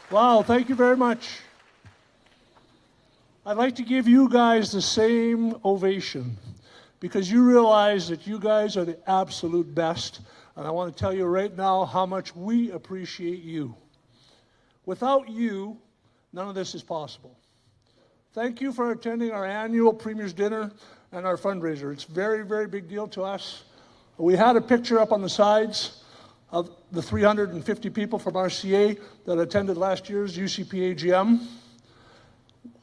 Wow, thank you very much. I'd like to give you guys the same ovation because you realize that you guys are the absolute best. And I want to tell you right now how much we appreciate you. Without you, none of this is possible. Thank you for attending our annual Premier's Dinner and our fundraiser. It's a very, very big deal to us. We had a picture up on the sides of the 350 people from RCA that attended last year's UCP AGM.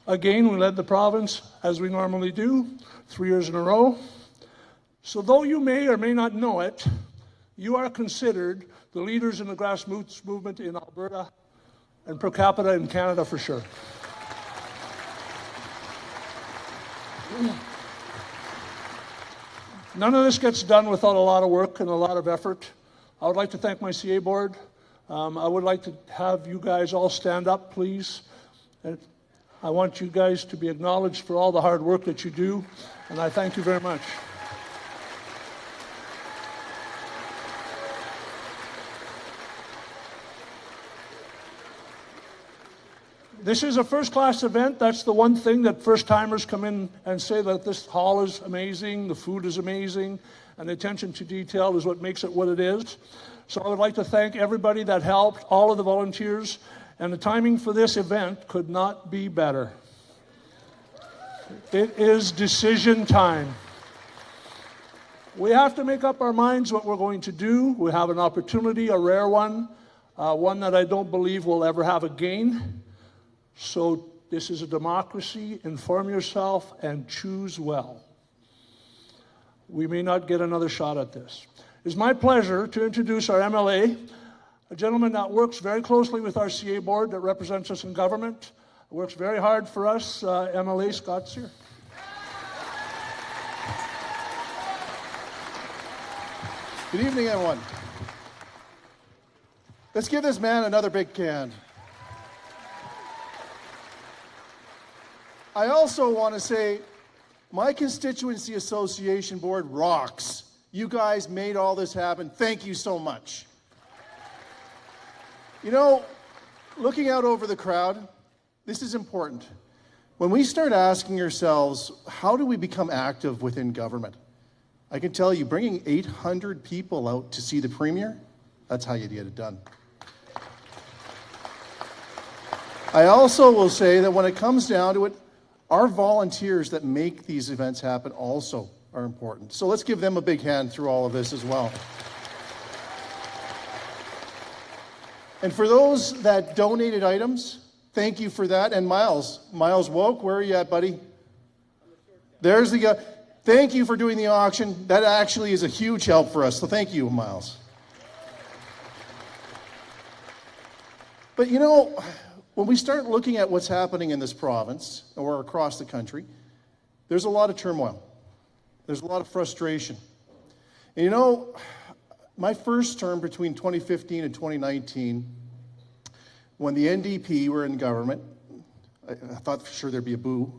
Again, we led the province, as we normally do, 3 years in a row. So though you may or may not know it, you are considered the leaders in the grassroots movement in Alberta and per capita in Canada for sure. None of this gets done without a lot of work and a lot of effort. I would like to thank my CA board. I would like to have you guys all stand up, please. And I want you guys to be acknowledged for all the hard work that you do, and I thank you very much. This is a first-class event. That's the one thing that first-timers come in and say that this hall is amazing, the food is amazing, and the attention to detail is what makes it what it is. So I would like to thank everybody that helped, all of the volunteers, and the timing for this event could not be better. It is decision time. We have to make up our minds what we're going to do. We have an opportunity, a rare one, one that I don't believe we'll ever have again. So this is a democracy. Inform yourself and choose well. We may not get another shot at this. It's my pleasure to introduce our MLA, a gentleman that works very closely with our CA board that represents us in government, works very hard for us, MLA Scott Cyr. Good evening, everyone. Let's give this man another big hand. I also want to say my constituency association board rocks. You guys made all this happen. Thank you so much. You know, looking out over the crowd, this is important. When we start asking ourselves, how do we become active within government? I can tell you, bringing 800 people out to see the Premier, that's how you get it done. I also will say that when it comes down to it, our volunteers that make these events happen also are important. So let's give them a big hand through all of this as well. And for those that donated items, thank you for that. And Miles Woke, where are you at, buddy? There's the guy. Thank you for doing the auction. That actually is a huge help for us. So thank you, Miles. But you know, when we start looking at what's happening in this province or across the country, there's a lot of turmoil. There's a lot of frustration. And you know, my first term between 2015 and 2019, when the NDP were in government, I thought for sure there'd be a boo.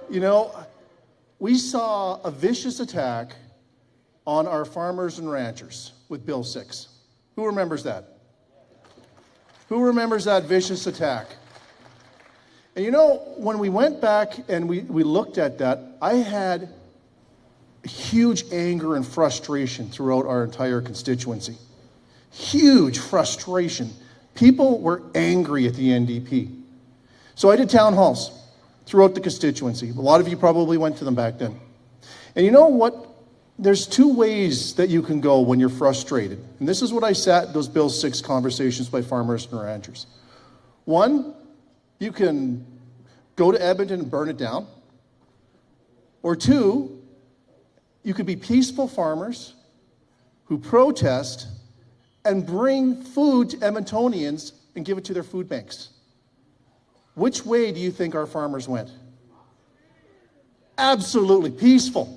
You know, we saw a vicious attack on our farmers and ranchers with Bill 6. Who remembers that? Who remembers that vicious attack? And you know, when we went back and we looked at that, I had huge anger and frustration throughout our entire constituency. Huge frustration. People were angry at the NDP. So I did town halls throughout the constituency. A lot of you probably went to them back then. And you know what? There's two ways that you can go when you're frustrated. And this is what I sat those Bill 6 conversations by farmers and ranchers. One, you can go to Edmonton and burn it down. Or two, you could be peaceful farmers who protest and bring food to Edmontonians and give it to their food banks. Which way do you think our farmers went? Absolutely peaceful.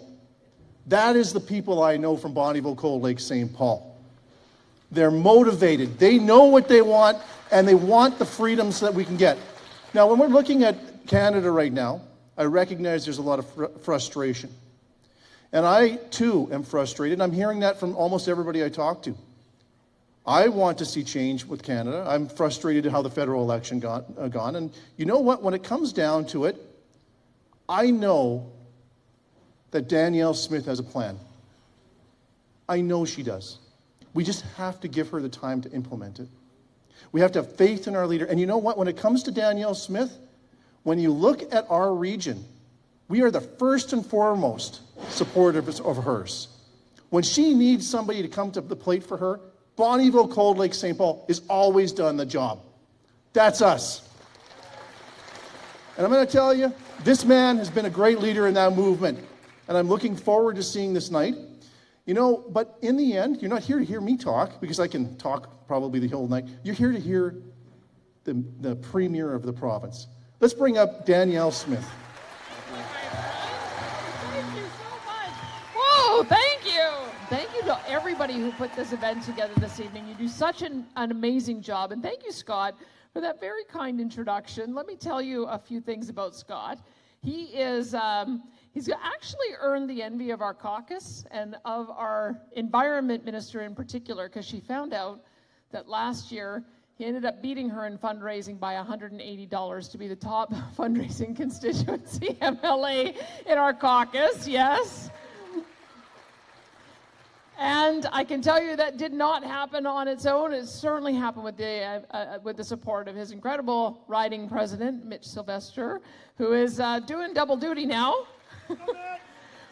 That is the people I know from Bonnyville-Cold Lake-St. Paul. They're motivated. They know what they want, and they want the freedoms that we can get. Now, when we're looking at Canada right now, I recognize there's a lot of frustration. And I, too, am frustrated. I'm hearing that from almost everybody I talk to. I want to see change with Canada. I'm frustrated at how the federal election gone. And you know what? When it comes down to it, I know that Danielle Smith has a plan. I know she does. We just have to give her the time to implement it. We have to have faith in our leader. And you know what? When it comes to Danielle Smith, when you look at our region, we are the first and foremost supporters of hers. When she needs somebody to come to the plate for her, Bonnyville-Cold Lake-St. Paul is always done the job. That's us. And I'm going to tell you, this man has been a great leader in that movement. And I'm looking forward to seeing this night. You know, but in the end, you're not here to hear me talk, because I can talk probably the whole night. You're here to hear the premier of the province. Let's bring up Danielle Smith. Thank you so much. Whoa, thank you. Thank you to everybody who put this event together this evening. You do such an amazing job. And thank you, Scott, for that very kind introduction. Let me tell you a few things about Scott. He is... He's actually earned the envy of our caucus and of our environment minister in particular, because she found out that last year he ended up beating her in fundraising by $180 to be the top fundraising constituency MLA in our caucus, yes. And I can tell you that did not happen on its own. It certainly happened with the support of his incredible riding president, Mitch Sylvestre, who is doing double duty now.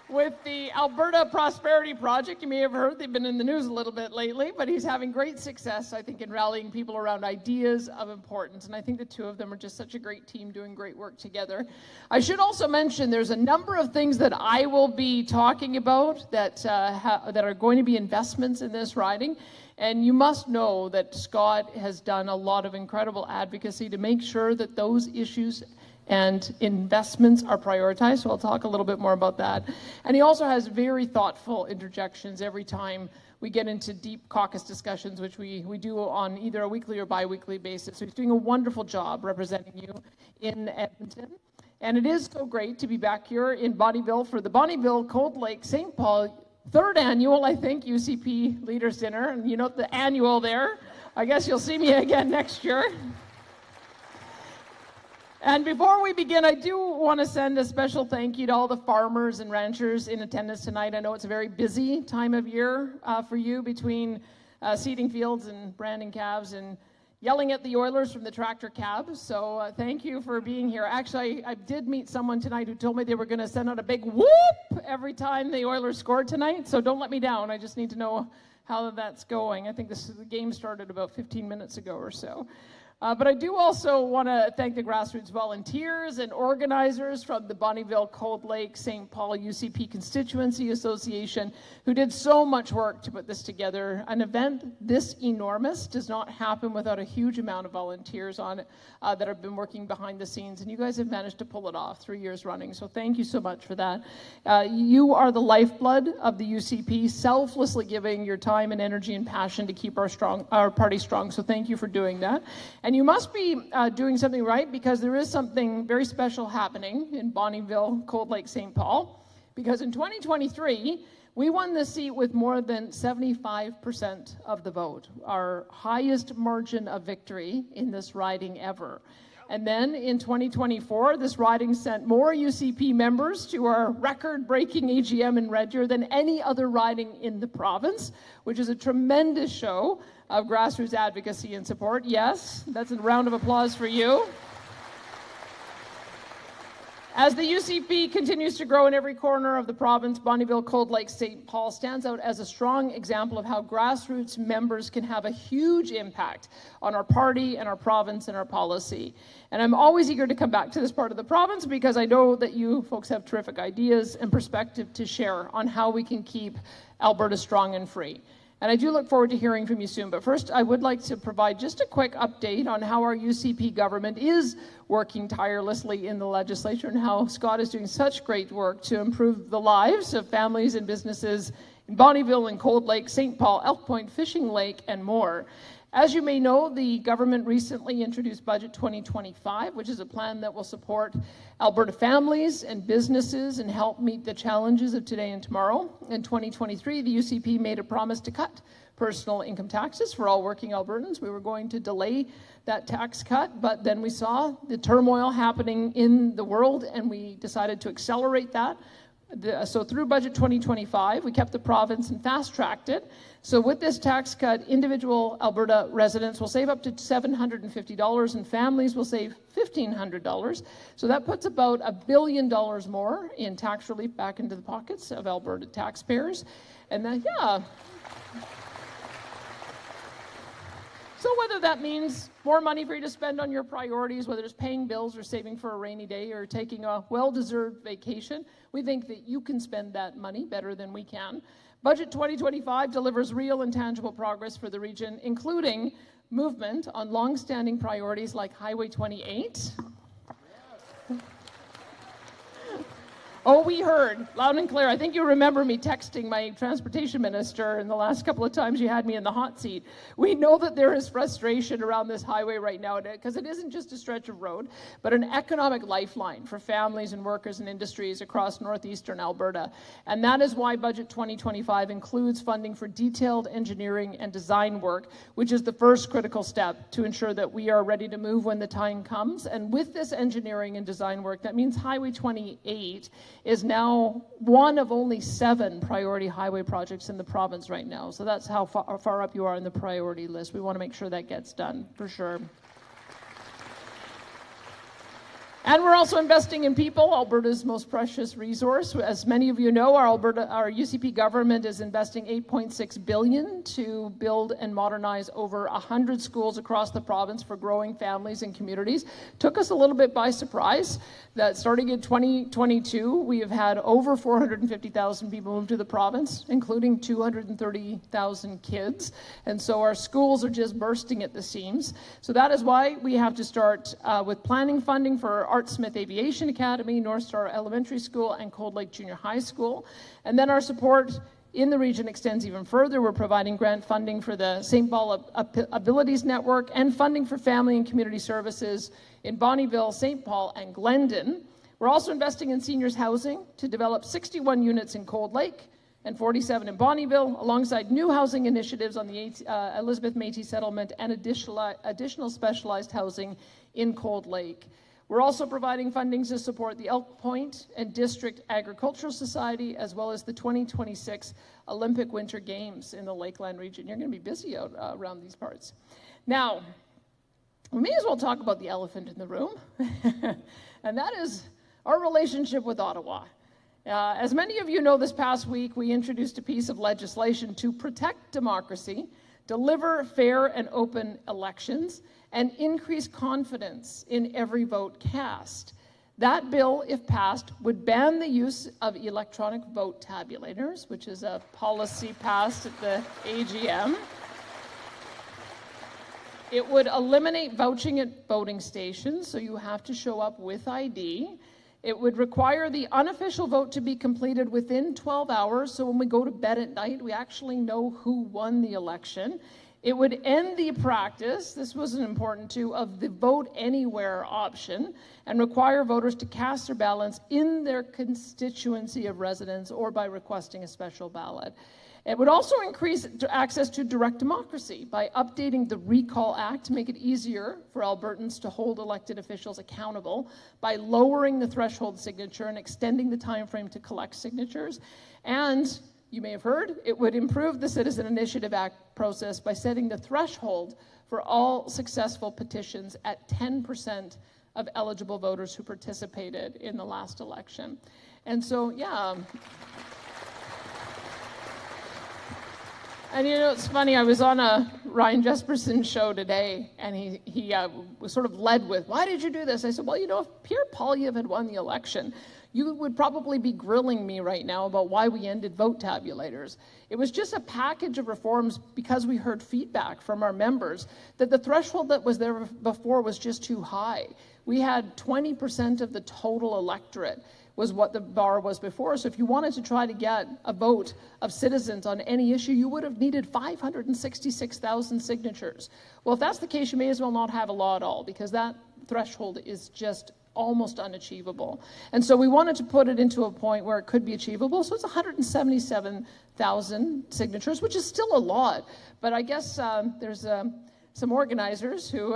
With the Alberta Prosperity Project. You may have heard they've been in the news a little bit lately, but he's having great success, I think, in rallying people around ideas of importance. And I think the two of them are just such a great team doing great work together. I should also mention there's a number of things that I will be talking about that are going to be investments in this riding. And you must know that Scott has done a lot of incredible advocacy to make sure that those issues and investments are prioritized, so I'll talk a little bit more about that. And he also has very thoughtful interjections every time we get into deep caucus discussions, which we do on either a weekly or bi-weekly basis. So he's doing a wonderful job representing you in Edmonton. And it is so great to be back here in Bonnyville for the Bonnyville-Cold Lake-St. Paul third annual, I think, UCP Leaders Dinner. And you note the annual there. I guess you'll see me again next year. And before we begin, I do want to send a special thank you to all the farmers and ranchers in attendance tonight. I know it's a very busy time of year for you, between seeding fields and branding calves and yelling at the Oilers from the tractor cabs. So thank you for being here. Actually, I did meet someone tonight who told me they were going to send out a big whoop every time the Oilers scored tonight. So don't let me down. I just need to know how that's going. I think the game started about 15 minutes ago or so. But I do also want to thank the grassroots volunteers and organizers from the Bonnyville-Cold Lake-St. Paul UCP Constituency Association who did so much work to put this together. An event this enormous does not happen without a huge amount of volunteers on it that have been working behind the scenes, and you guys have managed to pull it off 3 years running, so thank you so much for that. You are the lifeblood of the UCP, selflessly giving your time and energy and passion to keep our party strong, so thank you for doing that. And you must be doing something right, because there is something very special happening in Bonnyville-Cold Lake-St. Paul, because in 2023, we won this seat with more than 75% of the vote, our highest margin of victory in this riding ever. And then in 2024, this riding sent more UCP members to our record-breaking AGM in Red Deer than any other riding in the province, which is a tremendous show of grassroots advocacy and support. Yes, that's a round of applause for you. As the UCP continues to grow in every corner of the province, Bonnyville-Cold Lake-St. Paul stands out as a strong example of how grassroots members can have a huge impact on our party and our province and our policy. And I'm always eager to come back to this part of the province, because I know that you folks have terrific ideas and perspective to share on how we can keep Alberta strong and free. And I do look forward to hearing from you soon. But first, I would like to provide just a quick update on how our UCP government is working tirelessly in the legislature, and how Scott is doing such great work to improve the lives of families and businesses in Bonnyville and Cold Lake, St. Paul, Elk Point, Fishing Lake, and more. As you may know, the government recently introduced Budget 2025, which is a plan that will support Alberta families and businesses and help meet the challenges of today and tomorrow. In 2023, the UCP made a promise to cut personal income taxes for all working Albertans. We were going to delay that tax cut, but then we saw the turmoil happening in the world and we decided to accelerate that. So through Budget 2025, we kept the province and fast-tracked it. So with this tax cut, individual Alberta residents will save up to $750 and families will save $1,500. So that puts about $1 billion more in tax relief back into the pockets of Alberta taxpayers. And then, yeah. So whether that means more money for you to spend on your priorities, whether it's paying bills or saving for a rainy day or taking a well-deserved vacation, we think that you can spend that money better than we can. Budget 2025 delivers real and tangible progress for the region, including movement on long-standing priorities like Highway 28. Oh, we heard loud and clear. I think you remember me texting my transportation minister in the last couple of times you had me in the hot seat. We know that there is frustration around this highway right now because it isn't just a stretch of road, but an economic lifeline for families and workers and industries across northeastern Alberta. And that is why Budget 2025 includes funding for detailed engineering and design work, which is the first critical step to ensure that we are ready to move when the time comes. And with this engineering and design work, that means Highway 28 is now one of only 7 priority highway projects in the province right now. So that's how far up you are in the priority list. We want to make sure that gets done, for sure. And we're also investing in people, Alberta's most precious resource. As many of you know, our UCP government is investing $8.6 billion to build and modernize over 100 schools across the province for growing families and communities. Took us a little bit by surprise that starting in 2022, we have had over 450,000 people move to the province, including 230,000 kids. And so our schools are just bursting at the seams. So that is why we have to start with planning funding for Art Smith Aviation Academy, North Star Elementary School, and Cold Lake Junior High School. And then our support in the region extends even further. We're providing grant funding for the St. Paul Abilities Network and funding for family and community services in Bonnyville, St. Paul, and Glendon. We're also investing in seniors housing to develop 61 units in Cold Lake and 47 in Bonnyville, alongside new housing initiatives on the Elizabeth Métis settlement and additional specialized housing in Cold Lake. We're also providing funding to support the Elk Point and District Agricultural Society, as well as the 2026 Olympic Winter Games in the Lakeland region. You're going to be busy out around these parts. Now, we may as well talk about the elephant in the room, and that is our relationship with Ottawa. As many of you know, this past week, we introduced a piece of legislation to protect democracy, deliver fair and open elections, and increase confidence in every vote cast. That bill, if passed, would ban the use of electronic vote tabulators, which is a policy passed at the AGM. It would eliminate vouching at voting stations, so you have to show up with ID. It would require the unofficial vote to be completed within 12 hours, so when we go to bed at night, we actually know who won the election. It would end the practice, this wasn't important too, of the vote anywhere option and require voters to cast their ballots in their constituency of residence or by requesting a special ballot. It would also increase access to direct democracy by updating the Recall Act to make it easier for Albertans to hold elected officials accountable, by lowering the threshold signature and extending the time frame to collect signatures, and you may have heard, it would improve the Citizen Initiative Act process by setting the threshold for all successful petitions at 10% of eligible voters who participated in the last election. And so, yeah. And you know, it's funny, I was on a Ryan Jesperson show today, and he was sort of led with, why did you do this? I said, well, you know, if Pierre Poilievre had won the election, you would probably be grilling me right now about why we ended vote tabulators. It was just a package of reforms because we heard feedback from our members that the threshold that was there before was just too high. We had 20% of the total electorate was what the bar was before. So if you wanted to try to get a vote of citizens on any issue, you would have needed 566,000 signatures. Well, if that's the case, you may as well not have a law at all, because that threshold is just almost unachievable. And so we wanted to put it into a point where it could be achievable. So it's 177,000 signatures, which is still a lot. But I guess there's some organizers who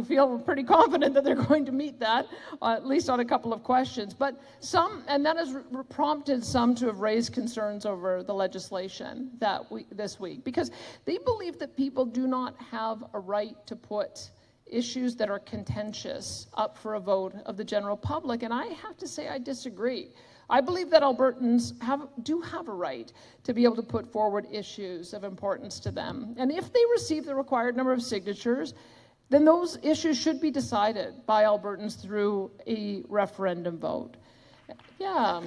feel pretty confident that they're going to meet that, at least on a couple of questions. But some, and that has prompted some to have raised concerns over the legislation this week, because they believe that people do not have a right to put issues that are contentious up for a vote of the general public. And I have to say I disagree. I believe that Albertans do have a right to be able to put forward issues of importance to them. And if they receive the required number of signatures, then those issues should be decided by Albertans through a referendum vote. Yeah.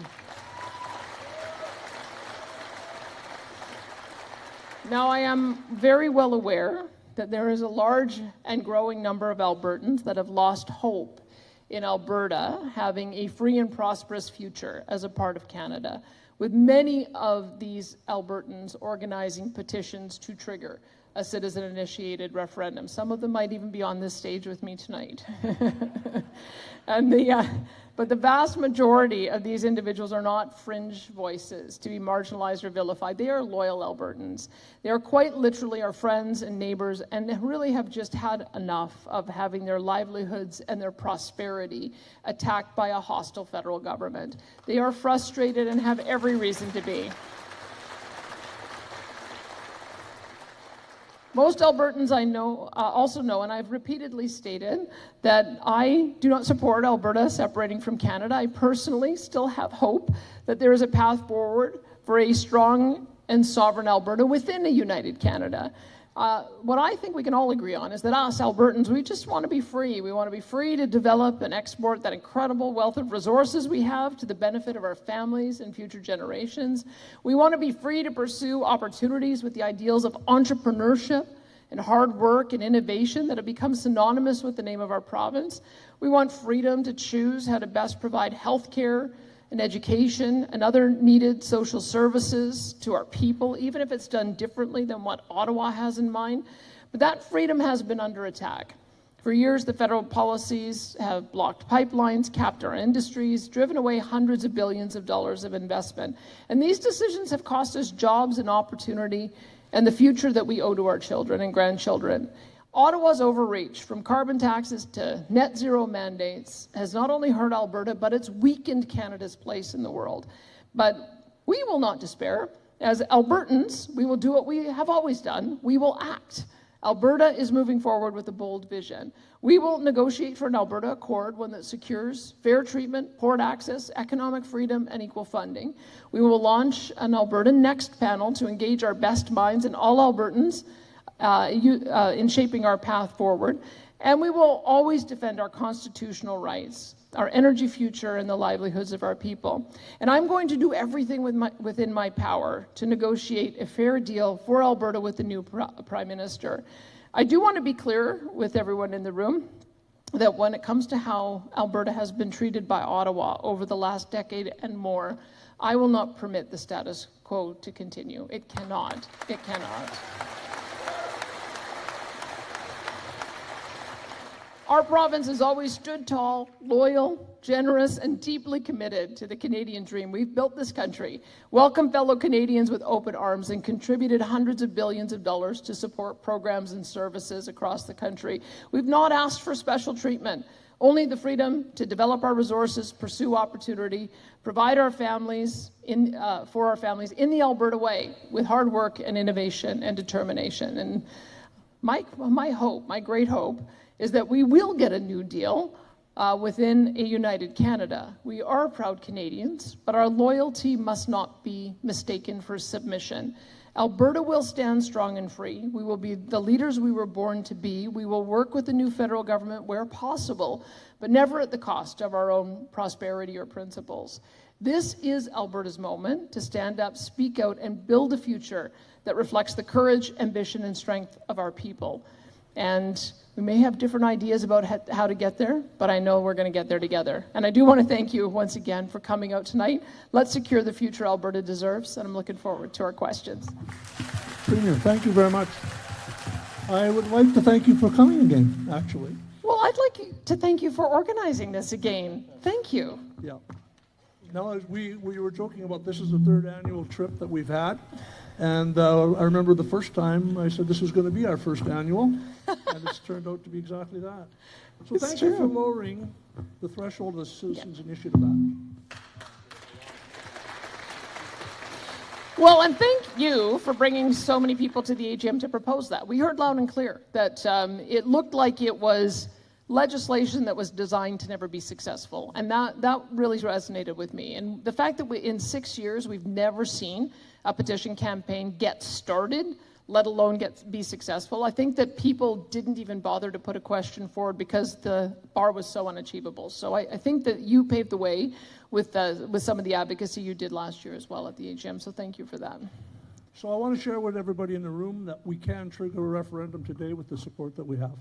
Now, I am very well aware that there is a large and growing number of Albertans that have lost hope in Alberta having a free and prosperous future as a part of Canada, with many of these Albertans organizing petitions to trigger a citizen-initiated referendum. Some of them might even be on this stage with me tonight. But the vast majority of these individuals are not fringe voices to be marginalized or vilified. They are loyal Albertans. They are quite literally our friends and neighbors, and really have just had enough of having their livelihoods and their prosperity attacked by a hostile federal government. They are frustrated and have every reason to be. Most Albertans I know also know, and I've repeatedly stated, that I do not support Alberta separating from Canada. I personally still have hope that there is a path forward for a strong and sovereign Alberta within a united Canada. What I think we can all agree on is that us Albertans, we just want to be free. We want to be free to develop and export that incredible wealth of resources we have to the benefit of our families and future generations. We want to be free to pursue opportunities with the ideals of entrepreneurship and hard work and innovation that have become synonymous with the name of our province. We want freedom to choose how to best provide health care and education and other needed social services to our people, even if it's done differently than what Ottawa has in mind. But that freedom has been under attack. For years, the federal policies have blocked pipelines, capped our industries, driven away hundreds of billions of dollars of investment. And these decisions have cost us jobs and opportunity and the future that we owe to our children and grandchildren. Ottawa's overreach, from carbon taxes to net zero mandates, has not only hurt Alberta, but it's weakened Canada's place in the world. But we will not despair. As Albertans, we will do what we have always done. We will act. Alberta is moving forward with a bold vision. We will negotiate for an Alberta Accord, one that secures fair treatment, port access, economic freedom, and equal funding. We will launch an Alberta Next panel to engage our best minds and all Albertans in shaping our path forward. And we will always defend our constitutional rights, our energy future, and the livelihoods of our people. And I'm going to do everything within my power to negotiate a fair deal for Alberta with the new Prime Minister. I do want to be clear with everyone in the room that when it comes to how Alberta has been treated by Ottawa over the last decade and more, I will not permit the status quo to continue. It cannot. It cannot. Our province has always stood tall, loyal, generous, and deeply committed to the Canadian dream. We've built this country, welcomed fellow Canadians with open arms, and contributed hundreds of billions of dollars to support programs and services across the country. We've not asked for special treatment, only the freedom to develop our resources, pursue opportunity, provide our families for our families in the Alberta way, with hard work and innovation and determination. And my hope, my great hope, is that we will get a new deal within a united Canada. We are proud Canadians, but our loyalty must not be mistaken for submission. Alberta will stand strong and free. We will be the leaders we were born to be. We will work with the new federal government where possible, but never at the cost of our own prosperity or principles. This is Alberta's moment to stand up, speak out, and build a future that reflects the courage, ambition, and strength of our people. And we may have different ideas about how to get there, but I know we're going to get there together. And I do want to thank you once again for coming out tonight. Let's secure the future Alberta deserves, and I'm looking forward to our questions. Premier, thank you very much. I would like to thank you for coming again, actually. Well, I'd like to thank you for organizing this again. Thank you. Yeah. Now, as we were joking about this is the third annual trip that we've had. And I remember the first time I said this was going to be our first annual, and it's turned out to be exactly that. So thank you for lowering the threshold of the Citizens Initiative Act. Well, and thank you for bringing so many people to the AGM to propose that. We heard loud and clear that it looked like it was legislation that was designed to never be successful. And that really resonated with me. And the fact that in 6 years, we've never seen a petition campaign get started, let alone be successful. I think that people didn't even bother to put a question forward because the bar was so unachievable. So I think that you paved the way with some of the advocacy you did last year as well at the AGM. So thank you for that. So I want to share with everybody in the room that we can trigger a referendum today with the support that we have.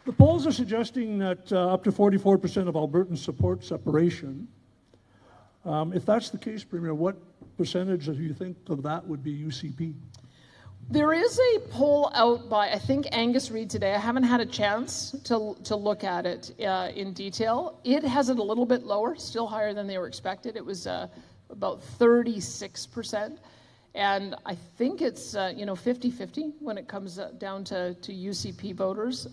The polls are suggesting that up to 44% of Albertans support separation. If that's the case, Premier, what percentage do you think of that would be UCP? There is a poll out by, I think, Angus Reid today. I haven't had a chance to look at it in detail. It has it a little bit lower, still higher than they were expected. It was about 36%. And I think it's 50-50 when it comes down to UCP voters,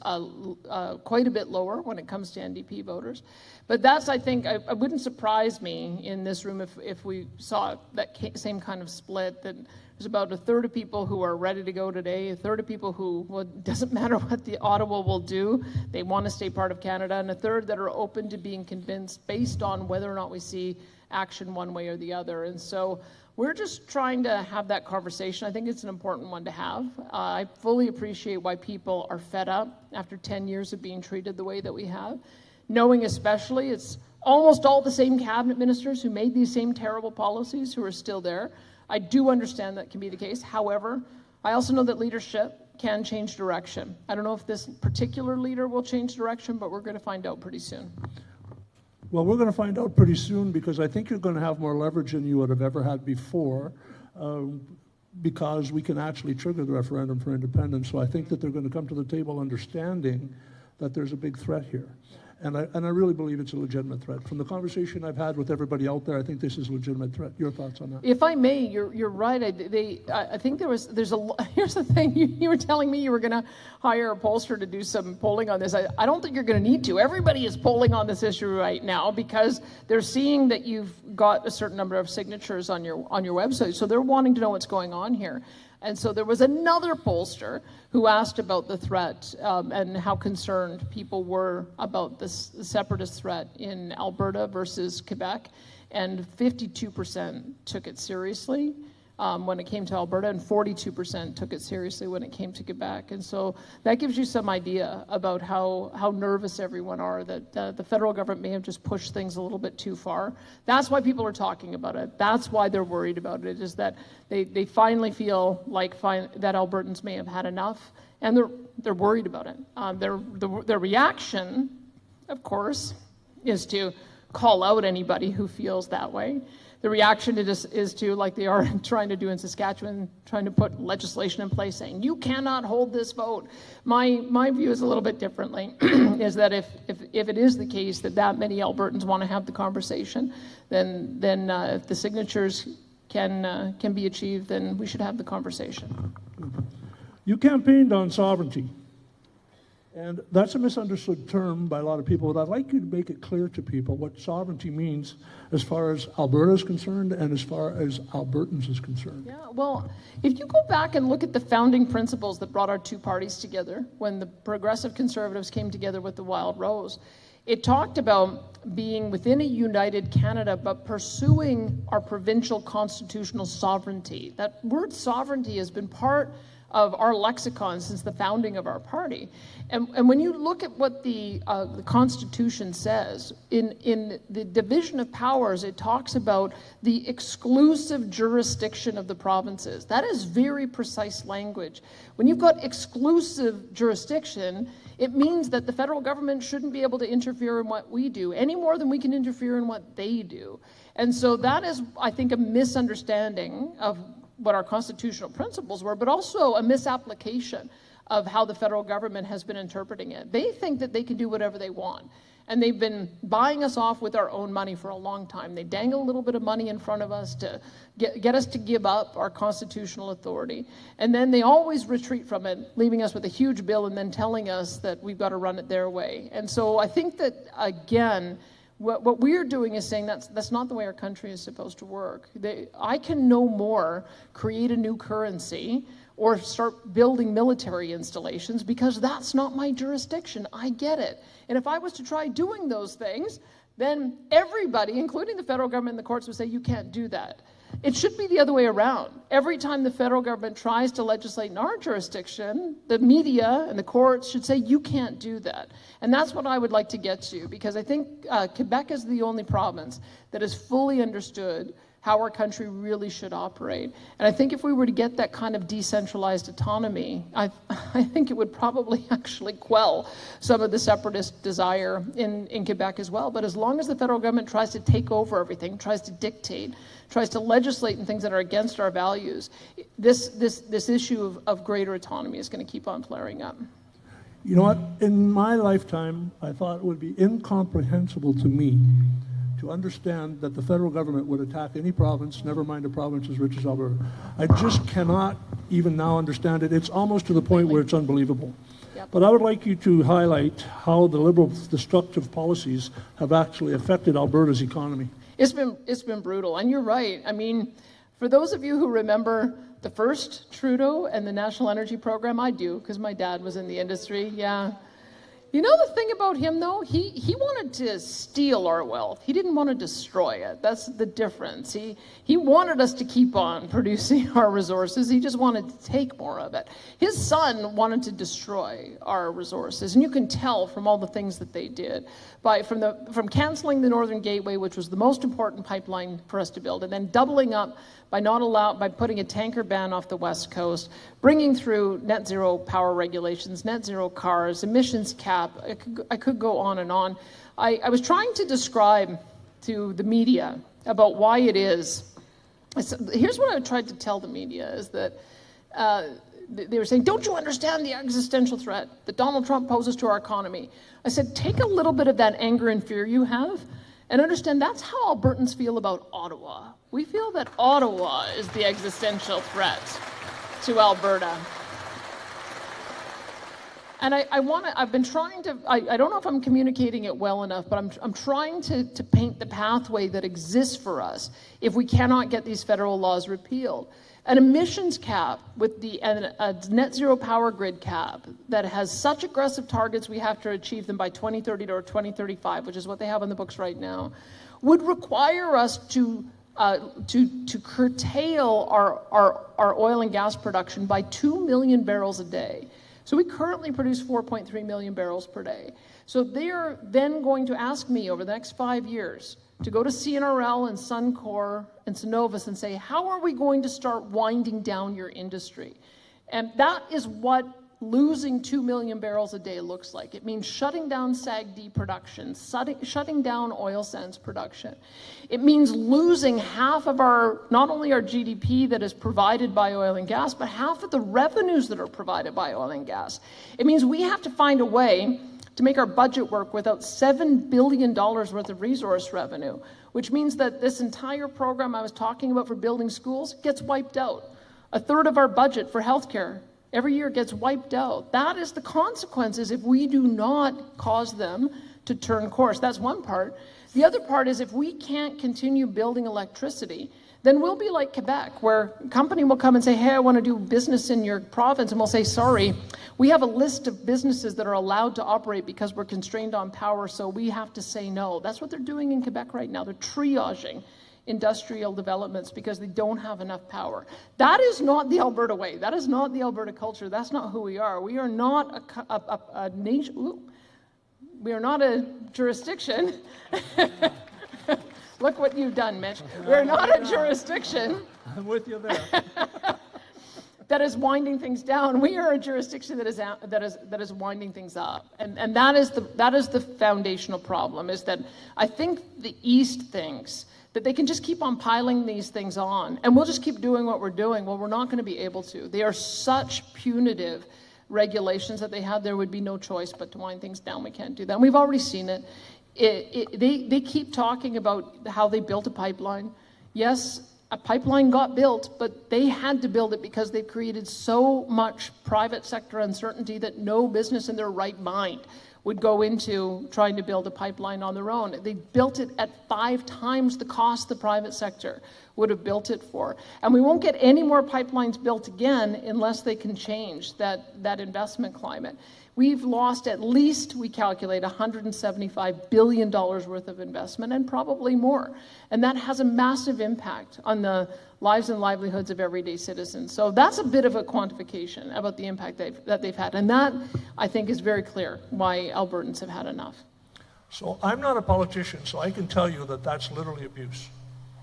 quite a bit lower when it comes to NDP voters. But that's, I think, it wouldn't surprise me in this room if we saw that same kind of split, that there's about a third of people who are ready to go today, a third of people who, well, it doesn't matter what the Ottawa will do, they want to stay part of Canada, and a third that are open to being convinced based on whether or not we see action one way or the other. And so we're just trying to have that conversation. I think it's an important one to have. I fully appreciate why people are fed up after 10 years of being treated the way that we have, knowing especially it's almost all the same cabinet ministers who made these same terrible policies who are still there. I do understand that can be the case. However, I also know that leadership can change direction. I don't know if this particular leader will change direction, but we're going to find out pretty soon. Well, we're going to find out pretty soon, because I think you're going to have more leverage than you would have ever had before, because we can actually trigger the referendum for independence. So I think that they're going to come to the table understanding that there's a big threat here. And I really believe it's a legitimate threat. From the conversation I've had with everybody out there, I think this is a legitimate threat. Your thoughts on that? If I may, you're right. I think here's the thing. You were telling me you were going to hire a pollster to do some polling on this. I don't think you're going to need to. Everybody is polling on this issue right now because they're seeing that you've got a certain number of signatures on your website. So they're wanting to know what's going on here. And so there was another pollster who asked about the threat and how concerned people were about this separatist threat in Alberta versus Quebec. And 52% took it seriously when it came to Alberta, and 42% took it seriously when it came to Quebec. And so that gives you some idea about how nervous everyone are, that the federal government may have just pushed things a little bit too far. That's why people are talking about it. That's why they're worried about it, is that they finally feel like that Albertans may have had enough, and they're worried about it. Their reaction, of course, is to call out anybody who feels that way. The reaction is to, like they are trying to do in Saskatchewan, trying to put legislation in place saying, you cannot hold this vote. My view is a little bit differently, is that if it is the case that many Albertans want to have the conversation, then if the signatures can be achieved, then we should have the conversation. You campaigned on sovereignty, and that's a misunderstood term by a lot of people, but I'd like you to make it clear to people what sovereignty means as far as Alberta is concerned and as far as Albertans is concerned. Yeah, well, if you go back and look at the founding principles that brought our two parties together, when the Progressive Conservatives came together with the Wild Rose, it talked about being within a united Canada, but pursuing our provincial constitutional sovereignty. That word sovereignty has been part of our lexicon since the founding of our party. And when you look at what the Constitution says, in the division of powers, it talks about the exclusive jurisdiction of the provinces. That is very precise language. When you've got exclusive jurisdiction, it means that the federal government shouldn't be able to interfere in what we do any more than we can interfere in what they do. And so that is, I think, a misunderstanding of what our constitutional principles were, but also a misapplication of how the federal government has been interpreting it. They think that they can do whatever they want. And they've been buying us off with our own money for a long time. They dangle a little bit of money in front of us to get us to give up our constitutional authority. And then they always retreat from it, leaving us with a huge bill and then telling us that we've got to run it their way. And so I think that, again, what we're doing is saying that's not the way our country is supposed to work. I can no more create a new currency or start building military installations because that's not my jurisdiction. I get it. And if I was to try doing those things, then everybody, including the federal government and the courts, would say you can't do that. It should be the other way around. Every time the federal government tries to legislate in our jurisdiction, the media and the courts should say you can't do that. And that's what I would like to get to, because I think Quebec is the only province that has fully understood how our country really should operate. And I think if we were to get that kind of decentralized autonomy, I think it would probably actually quell some of the separatist desire in Quebec as well. But as long as the federal government tries to take over everything, tries to dictate, tries to legislate in things that are against our values, this issue of greater autonomy is going to keep on flaring up. You know what? In my lifetime, I thought it would be incomprehensible to me to understand that the federal government would attack any province, never mind a province as rich as Alberta. I just cannot even now understand it. It's almost to the point where it's unbelievable. Yep. But I would like you to highlight how the Liberal destructive policies have actually affected Alberta's economy. It's been brutal, and you're right. I mean, for those of you who remember the first Trudeau and the National Energy Program, I do, because my dad was in the industry, yeah. You know the thing about him, though? He wanted to steal our wealth. He didn't want to destroy it. That's the difference. He wanted us to keep on producing our resources. He just wanted to take more of it. His son wanted to destroy our resources, and you can tell from all the things that they did. From canceling the Northern Gateway, which was the most important pipeline for us to build, and then doubling up by putting a tanker ban off the West Coast, bringing through net zero power regulations, net zero cars, emissions cap. I could go on and on. I was trying to describe to the media about why it is. Here's what I tried to tell the media is that they were saying, don't you understand the existential threat that Donald Trump poses to our economy? I said, take a little bit of that anger and fear you have and understand that's how Albertans feel about Ottawa. We feel that Ottawa is the existential threat to Alberta. And I've been trying to, I don't know if I'm communicating it well enough, but I'm trying to paint the pathway that exists for us if we cannot get these federal laws repealed. An emissions cap with a net zero power grid cap that has such aggressive targets we have to achieve them by 2030 or 2035, which is what they have on the books right now, would require us to curtail our oil and gas production by 2 million barrels a day. So we currently produce 4.3 million barrels per day. So they're then going to ask me over the next 5 years to go to CNRL and Suncor and Cenovus and say, how are we going to start winding down your industry? And that is what losing 2 million barrels a day looks like. It means shutting down SAGD production, shutting down oil sands production. It means losing half of not only our GDP that is provided by oil and gas, but half of the revenues that are provided by oil and gas. It means we have to find a way to make our budget work without $7 billion worth of resource revenue, which means that this entire program I was talking about for building schools gets wiped out. A third of our budget for healthcare every year gets wiped out. That is the consequences if we do not cause them to turn course. That's one part. The other part is if we can't continue building electricity, then we'll be like Quebec, where a company will come and say, hey, I want to do business in your province, and we'll say, sorry, we have a list of businesses that are allowed to operate because we're constrained on power, so we have to say no. That's what they're doing in Quebec right now. They're triaging industrial developments because they don't have enough power. That is not the Alberta way. That is not the Alberta culture. That's not who we are. We are not a nation. Ooh, we are not a jurisdiction. Look what you've done, Mitch. We're not a jurisdiction. I'm with you there. That is winding things down. We are a jurisdiction that is winding things up, and that is the foundational problem. Is that I think the East thinks that they can just keep on piling these things on, and we'll just keep doing what we're doing. Well, we're not going to be able to. They are such punitive regulations that they have. There would be no choice but to wind things down. We can't do that. And we've already seen it. They keep talking about how they built a pipeline. Yes, a pipeline got built, but they had to build it because they've created so much private sector uncertainty that no business in their right mind would go into trying to build a pipeline on their own. They built it at 5 times the cost the private sector would have built it for. And we won't get any more pipelines built again unless they can change that investment climate. We've lost at least, we calculate, $175 billion worth of investment, and probably more. And that has a massive impact on the lives and livelihoods of everyday citizens. So that's a bit of a quantification about the impact that they've had. And that, I think, is very clear why Albertans have had enough. So I'm not a politician, so I can tell you that that's literally abuse.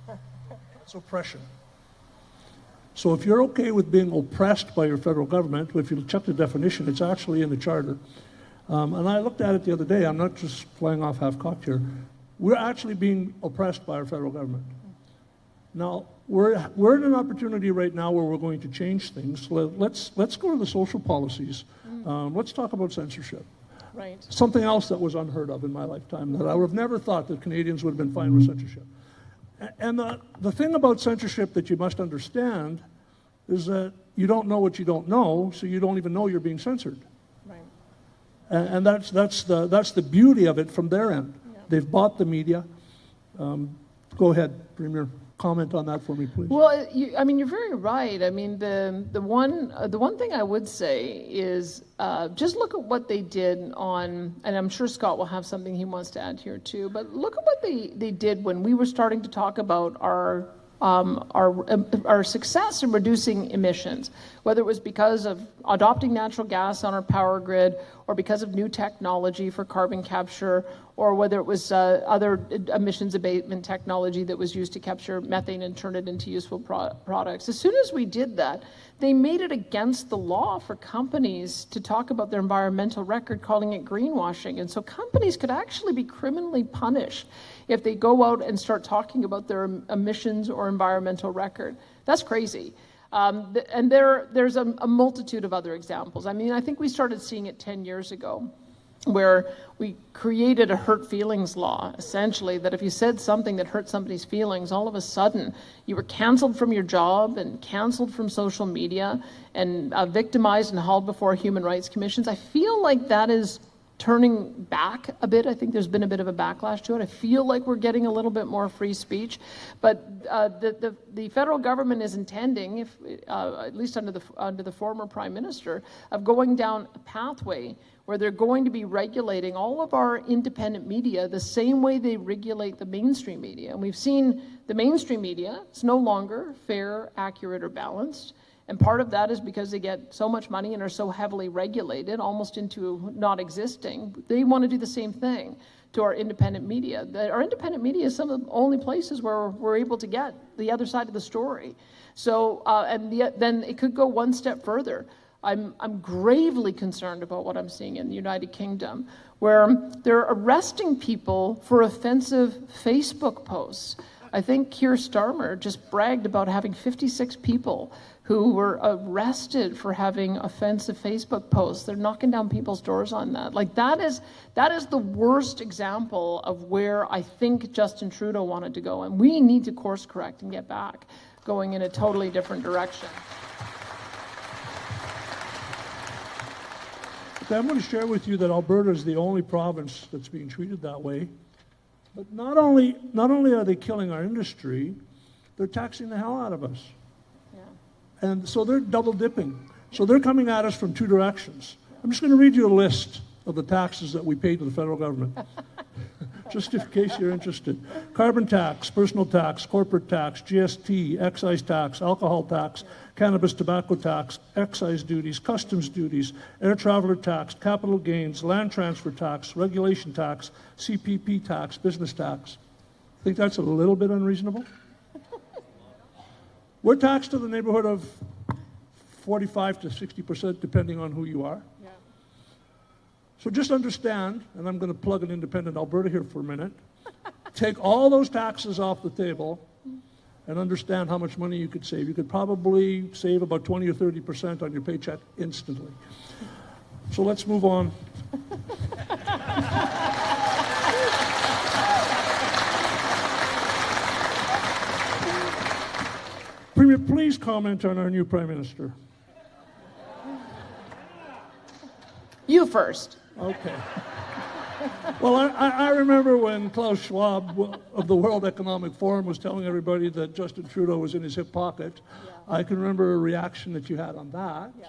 That's oppression. So if you're okay with being oppressed by your federal government, if you check the definition, it's actually in the charter. And I looked at it the other day. I'm not just flying off half-cocked here. We're actually being oppressed by our federal government. Now, we're in an opportunity right now where we're going to change things. Let's go to the social policies. Let's talk about censorship. Right. Something else that was unheard of in my lifetime, that I would have never thought that Canadians would have been fine with censorship. And the thing about censorship that you must understand is that you don't know what you don't know, so you don't even know you're being censored. Right. And that's the beauty of it from their end. Yeah. They've bought the media. Go ahead, Premier. Comment on that for me, please. Well, you're very right. I mean, the one thing I would say is just look at what they did on, and I'm sure Scott will have something he wants to add here too. But look at what they did when we were starting to talk about our success in reducing emissions, whether it was because of adopting natural gas on our power grid, or because of new technology for carbon capture, or whether it was other emissions abatement technology that was used to capture methane and turn it into useful products. As soon as we did that, they made it against the law for companies to talk about their environmental record, calling it greenwashing. And so companies could actually be criminally punished if they go out and start talking about their emissions or environmental record. That's crazy. And there's a multitude of other examples. I mean, I think we started seeing it 10 years ago, where we created a hurt feelings law, essentially, that if you said something that hurt somebody's feelings, all of a sudden you were canceled from your job and canceled from social media and victimized and hauled before human rights commissions. I feel like that is turning back a bit. I think there's been a bit of a backlash to it. I feel like we're getting a little bit more free speech, but the federal government is intending, if at least under the former Prime Minister, of going down a pathway where they're going to be regulating all of our independent media the same way they regulate the mainstream media. And we've seen the mainstream media, it's no longer fair, accurate, or balanced. And part of that is because they get so much money and are so heavily regulated, almost into not existing. They want to do the same thing to our independent media. Our independent media is some of the only places where we're able to get the other side of the story. So, then it could go one step further. I'm gravely concerned about what I'm seeing in the United Kingdom, where they're arresting people for offensive Facebook posts. I think Keir Starmer just bragged about having 56 people who were arrested for having offensive Facebook posts. They're knocking down people's doors on that. Like, that is the worst example of where I think Justin Trudeau wanted to go. And we need to course correct and get back going in a totally different direction. I'm going to share with you that Alberta is the only province that's being treated that way. But not only are they killing our industry, they're taxing the hell out of us. Yeah. And so they're double dipping. So they're coming at us from two directions. I'm just going to read you a list of the taxes that we pay to the federal government. just in case you're interested. Carbon tax, personal tax, corporate tax, GST, excise tax, alcohol tax, cannabis tobacco tax, excise duties, customs duties, air traveler tax, capital gains, land transfer tax, regulation tax, CPP tax, business tax. Think that's a little bit unreasonable? We're taxed to the neighborhood of 45 to 60%, depending on who you are. Yeah. So just understand, and I'm going to plug an independent Alberta here for a minute, take all those taxes off the table and understand how much money you could save. You could probably save about 20 or 30% on your paycheck instantly. So let's move on. Premier, please comment on our new Prime Minister. You first. Okay. Well, I remember when Klaus Schwab of the World Economic Forum was telling everybody that Justin Trudeau was in his hip pocket. Yeah. I can remember a reaction that you had on that. Yeah.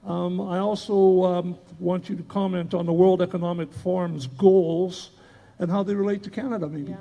I also want you to comment on the World Economic Forum's goals and how they relate to Canada, maybe.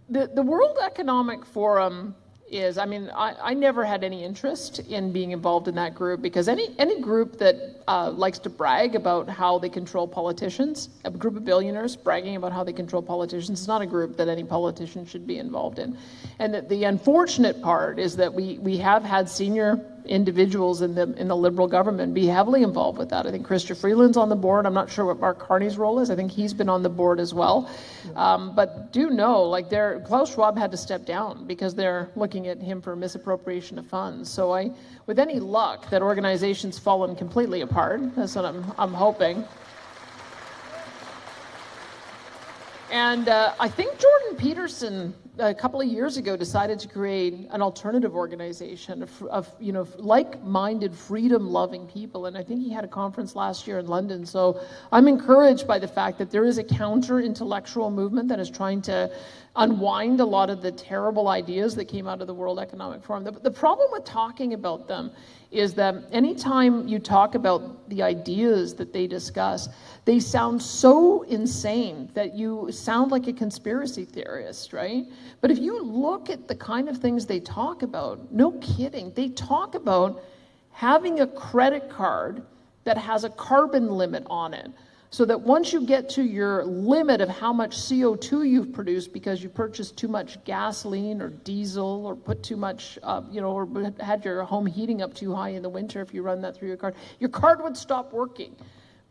Yeah. The World Economic Forum is, I mean, I never had any interest in being involved in that group, because any group that likes to brag about how they control politicians, a group of billionaires bragging about how they control politicians, is not a group that any politician should be involved in. And the unfortunate part is that we have had senior individuals in the Liberal government be heavily involved with that. I think Chrystia Freeland's on the board. I'm not sure what Mark Carney's role is. I think he's been on the board as well. But do know, like, Klaus Schwab had to step down because they're looking at him for misappropriation of funds. So with any luck, that organization's fallen completely apart. That's what I'm hoping. And I think Jordan Peterson a couple of years ago decided to create an alternative organization of like-minded, freedom-loving people. And I think he had a conference last year in London. So I'm encouraged by the fact that there is a counter-intellectual movement that is trying to unwind a lot of the terrible ideas that came out of the World Economic Forum. The problem with talking about them is that anytime you talk about the ideas that they discuss, they sound so insane that you sound like a conspiracy theorist, right? But if you look at the kind of things they talk about, no kidding, they talk about having a credit card that has a carbon limit on it, so that once you get to your limit of how much CO2 you've produced because you purchased too much gasoline or diesel, or put too much, or had your home heating up too high in the winter, if you run that through your card would stop working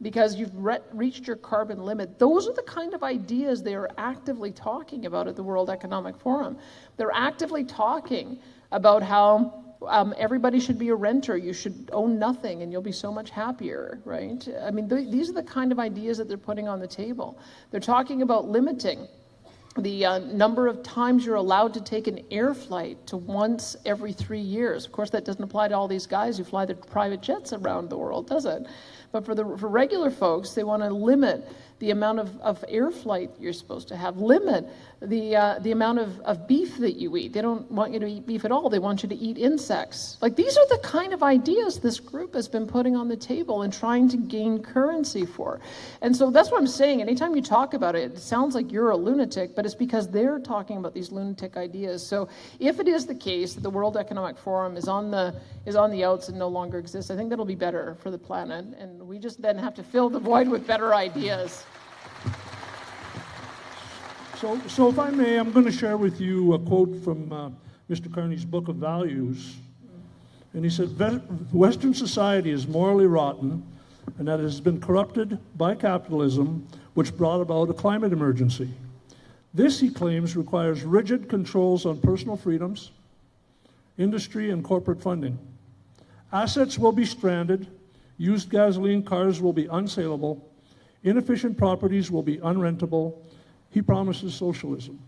because you've reached your carbon limit. Those are the kind of ideas they are actively talking about at the World Economic Forum. They're actively talking about how everybody should be a renter. You should own nothing and you'll be so much happier, right? I mean, these are the kind of ideas that they're putting on the table. They're talking about limiting the number of times you're allowed to take an air flight to once every 3 years. Of course, that doesn't apply to all these guys who fly their private jets around the world, does it? But for regular folks, they want to limit the amount of air flight you're supposed to have, limit the amount of beef that you eat. They don't want you to eat beef at all. They want you to eat insects. Like, these are the kind of ideas this group has been putting on the table and trying to gain currency for. And so that's what I'm saying. Anytime you talk about it, it sounds like you're a lunatic, but it's because they're talking about these lunatic ideas. So if it is the case that the World Economic Forum is on the outs and no longer exists, I think that'll be better for the planet. And we just then have to fill the void with better ideas. So if I may, I'm going to share with you a quote from Mr. Carney's Book of Values. And he said, Western society is morally rotten, and that it has been corrupted by capitalism, which brought about a climate emergency. This, he claims, requires rigid controls on personal freedoms, industry, and corporate funding. Assets will be stranded, used gasoline cars will be unsaleable, inefficient properties will be unrentable. He promises socialism.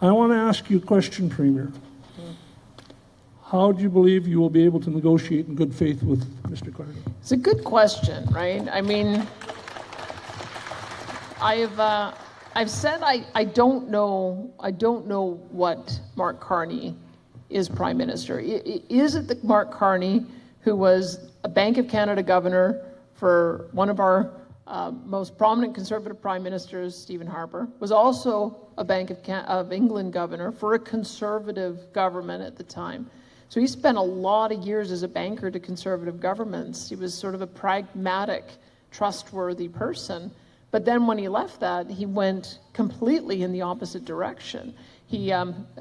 I want to ask you a question, Premier. How do you believe you will be able to negotiate in good faith with Mr. Carney? It's a good question, right? I mean, I've said I don't know what Mark Carney is Prime Minister. Is it the Mark Carney who was a Bank of Canada governor for one of our most prominent Conservative Prime Ministers, Stephen Harper, was also a Bank of England governor for a Conservative government at the time. So he spent a lot of years as a banker to Conservative governments. He was sort of a pragmatic, trustworthy person. But then when he left that, he went completely in the opposite direction. He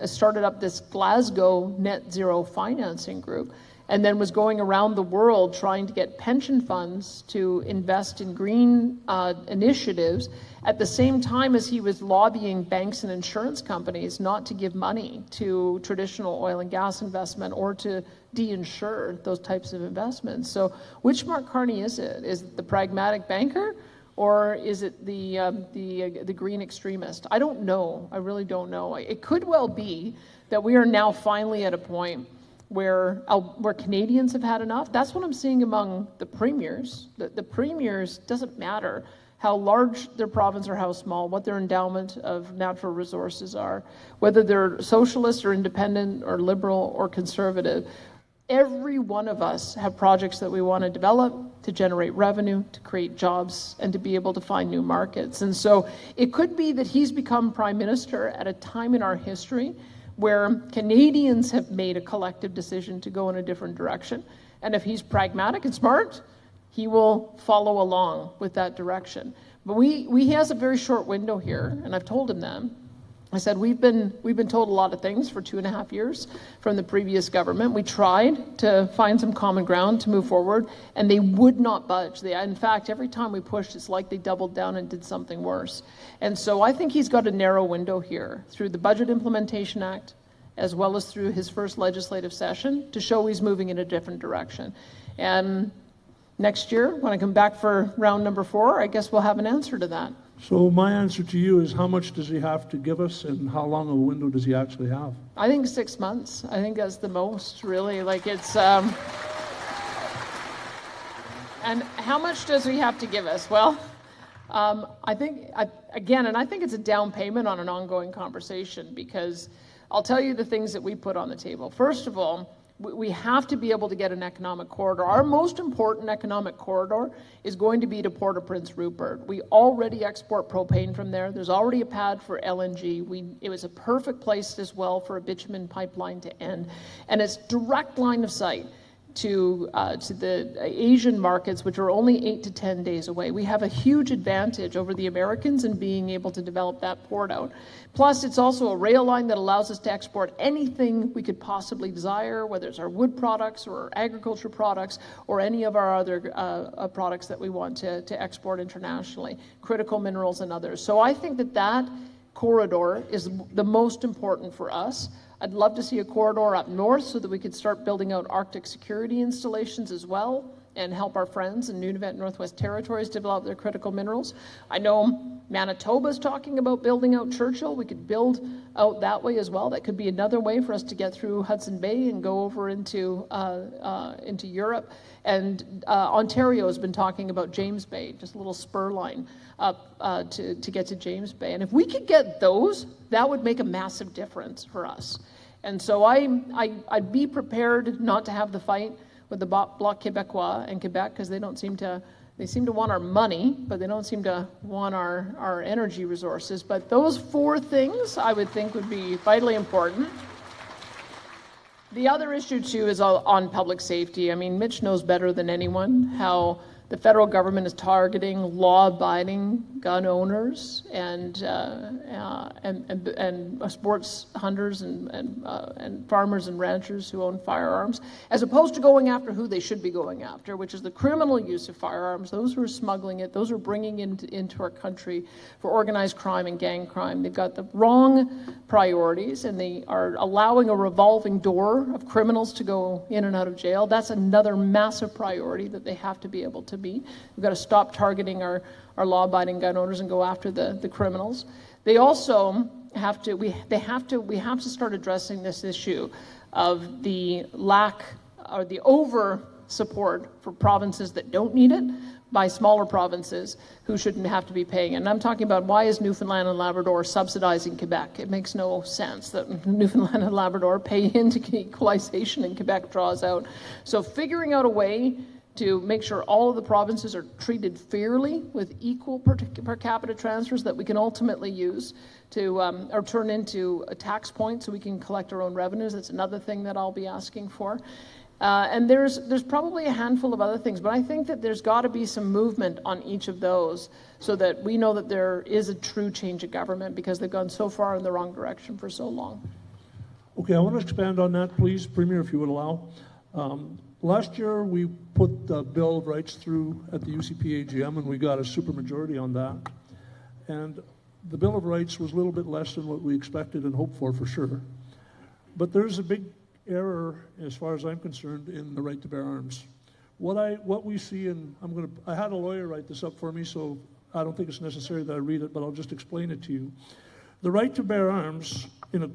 started up this Glasgow net zero financing group, and then was going around the world trying to get pension funds to invest in green initiatives at the same time as he was lobbying banks and insurance companies not to give money to traditional oil and gas investment or to de-insure those types of investments. So which Mark Carney is it? Is it the pragmatic banker, or is it the green extremist? I don't know. I really don't know. It could well be that we are now finally at a point where Canadians have had enough. That's what I'm seeing among the premiers. The premiers, doesn't matter how large their province or how small, what their endowment of natural resources are, whether they're socialist or independent or liberal or conservative. Every one of us have projects that we want to develop to generate revenue, to create jobs, and to be able to find new markets. And so it could be that he's become Prime Minister at a time in our history where Canadians have made a collective decision to go in a different direction. And if he's pragmatic and smart, he will follow along with that direction. But he has a very short window here, and I've told him that. I said, we've been told a lot of things for 2.5 years from the previous government. We tried to find some common ground to move forward, and they would not budge. In fact, every time we pushed, it's like they doubled down and did something worse. And so I think he's got a narrow window here through the Budget Implementation Act, as well as through his first legislative session, to show he's moving in a different direction. And next year, when I come back for round number 4, I guess we'll have an answer to that. So my answer to you is, how much does he have to give us, and how long a window does he actually have? I think 6 months. I think that's the most, really. Like, it's... And how much does he have to give us? Well, I think it's a down payment on an ongoing conversation, because I'll tell you the things that we put on the table. First of all, we have to be able to get an economic corridor. Our most important economic corridor is going to be to Port of Prince Rupert. We already export propane from there. There's already a pad for LNG. It was a perfect place as well for a bitumen pipeline to end. And it's direct line of sight to the Asian markets, which are only 8 to 10 days away. We have a huge advantage over the Americans in being able to develop that port out. Plus, it's also a rail line that allows us to export anything we could possibly desire, whether it's our wood products or our agriculture products or any of our other products that we want to export internationally, critical minerals and others. So I think that corridor is the most important for us. I'd love to see a corridor up north so that we could start building out Arctic security installations as well and help our friends in Nunavut and Northwest Territories develop their critical minerals. I know Manitoba's talking about building out Churchill. We could build out that way as well. That could be another way for us to get through Hudson Bay and go over into Europe. And Ontario has been talking about James Bay, just a little spur line up to get to James Bay. And if we could get those, that would make a massive difference for us. And so I'd be prepared not to have the fight with the Bloc Québécois and Quebec, because they seem to want our money, but they don't seem to want our energy resources. But those 4 things I would think would be vitally important. The other issue, too, is on public safety. I mean, Mitch knows better than anyone how the federal government is targeting law-abiding gun owners and sports hunters and farmers and ranchers who own firearms, as opposed to going after who they should be going after, which is the criminal use of firearms, those who are smuggling it, those who are bringing it into our country for organized crime and gang crime. They've got the wrong priorities, and they are allowing a revolving door of criminals to go in and out of jail. That's another massive priority that they have to be able to meet. We've got to stop targeting our law-abiding gun owners and go after the criminals. They also have to, we have to start addressing this issue of the lack or the over support for provinces that don't need it by smaller provinces who shouldn't have to be paying it. And I'm talking about, why is Newfoundland and Labrador subsidizing Quebec? It makes no sense that Newfoundland and Labrador pay into equalization and Quebec draws out. So figuring out a way to make sure all of the provinces are treated fairly with equal per capita transfers that we can ultimately use to, or turn into a tax point so we can collect our own revenues. That's another thing that I'll be asking for. And there's probably a handful of other things, but I think that there's got to be some movement on each of those so that we know that there is a true change of government, because they've gone so far in the wrong direction for so long. Okay, I want to expand on that, please, Premier, if you would allow. Last year, we put the Bill of Rights through at the UCP AGM, and we got a supermajority on that. And the Bill of Rights was a little bit less than what we expected and hoped for sure. But there's a big error, as far as I'm concerned, in the right to bear arms. What we see, and I had a lawyer write this up for me, so I don't think it's necessary that I read it, but I'll just explain it to you. The right to bear arms, the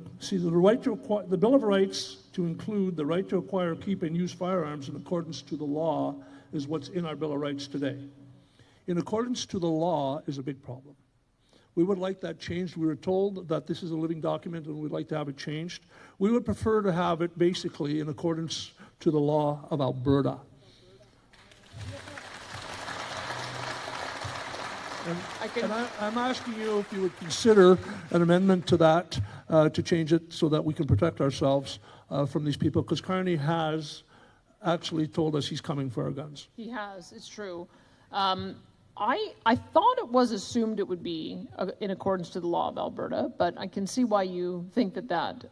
Bill of Rights to include the right to acquire, keep, and use firearms in accordance to the law is what's in our Bill of Rights today. In accordance to the law is a big problem. We would like that changed. We were told that this is a living document and we'd like to have it changed. We would prefer to have it basically in accordance to the law of Alberta. And I'm asking you if you would consider an amendment to that to change it so that we can protect ourselves from these people, because Carney has actually told us he's coming for our guns. He has, it's true. I thought it was assumed it would be in accordance to the law of Alberta, but I can see why you think that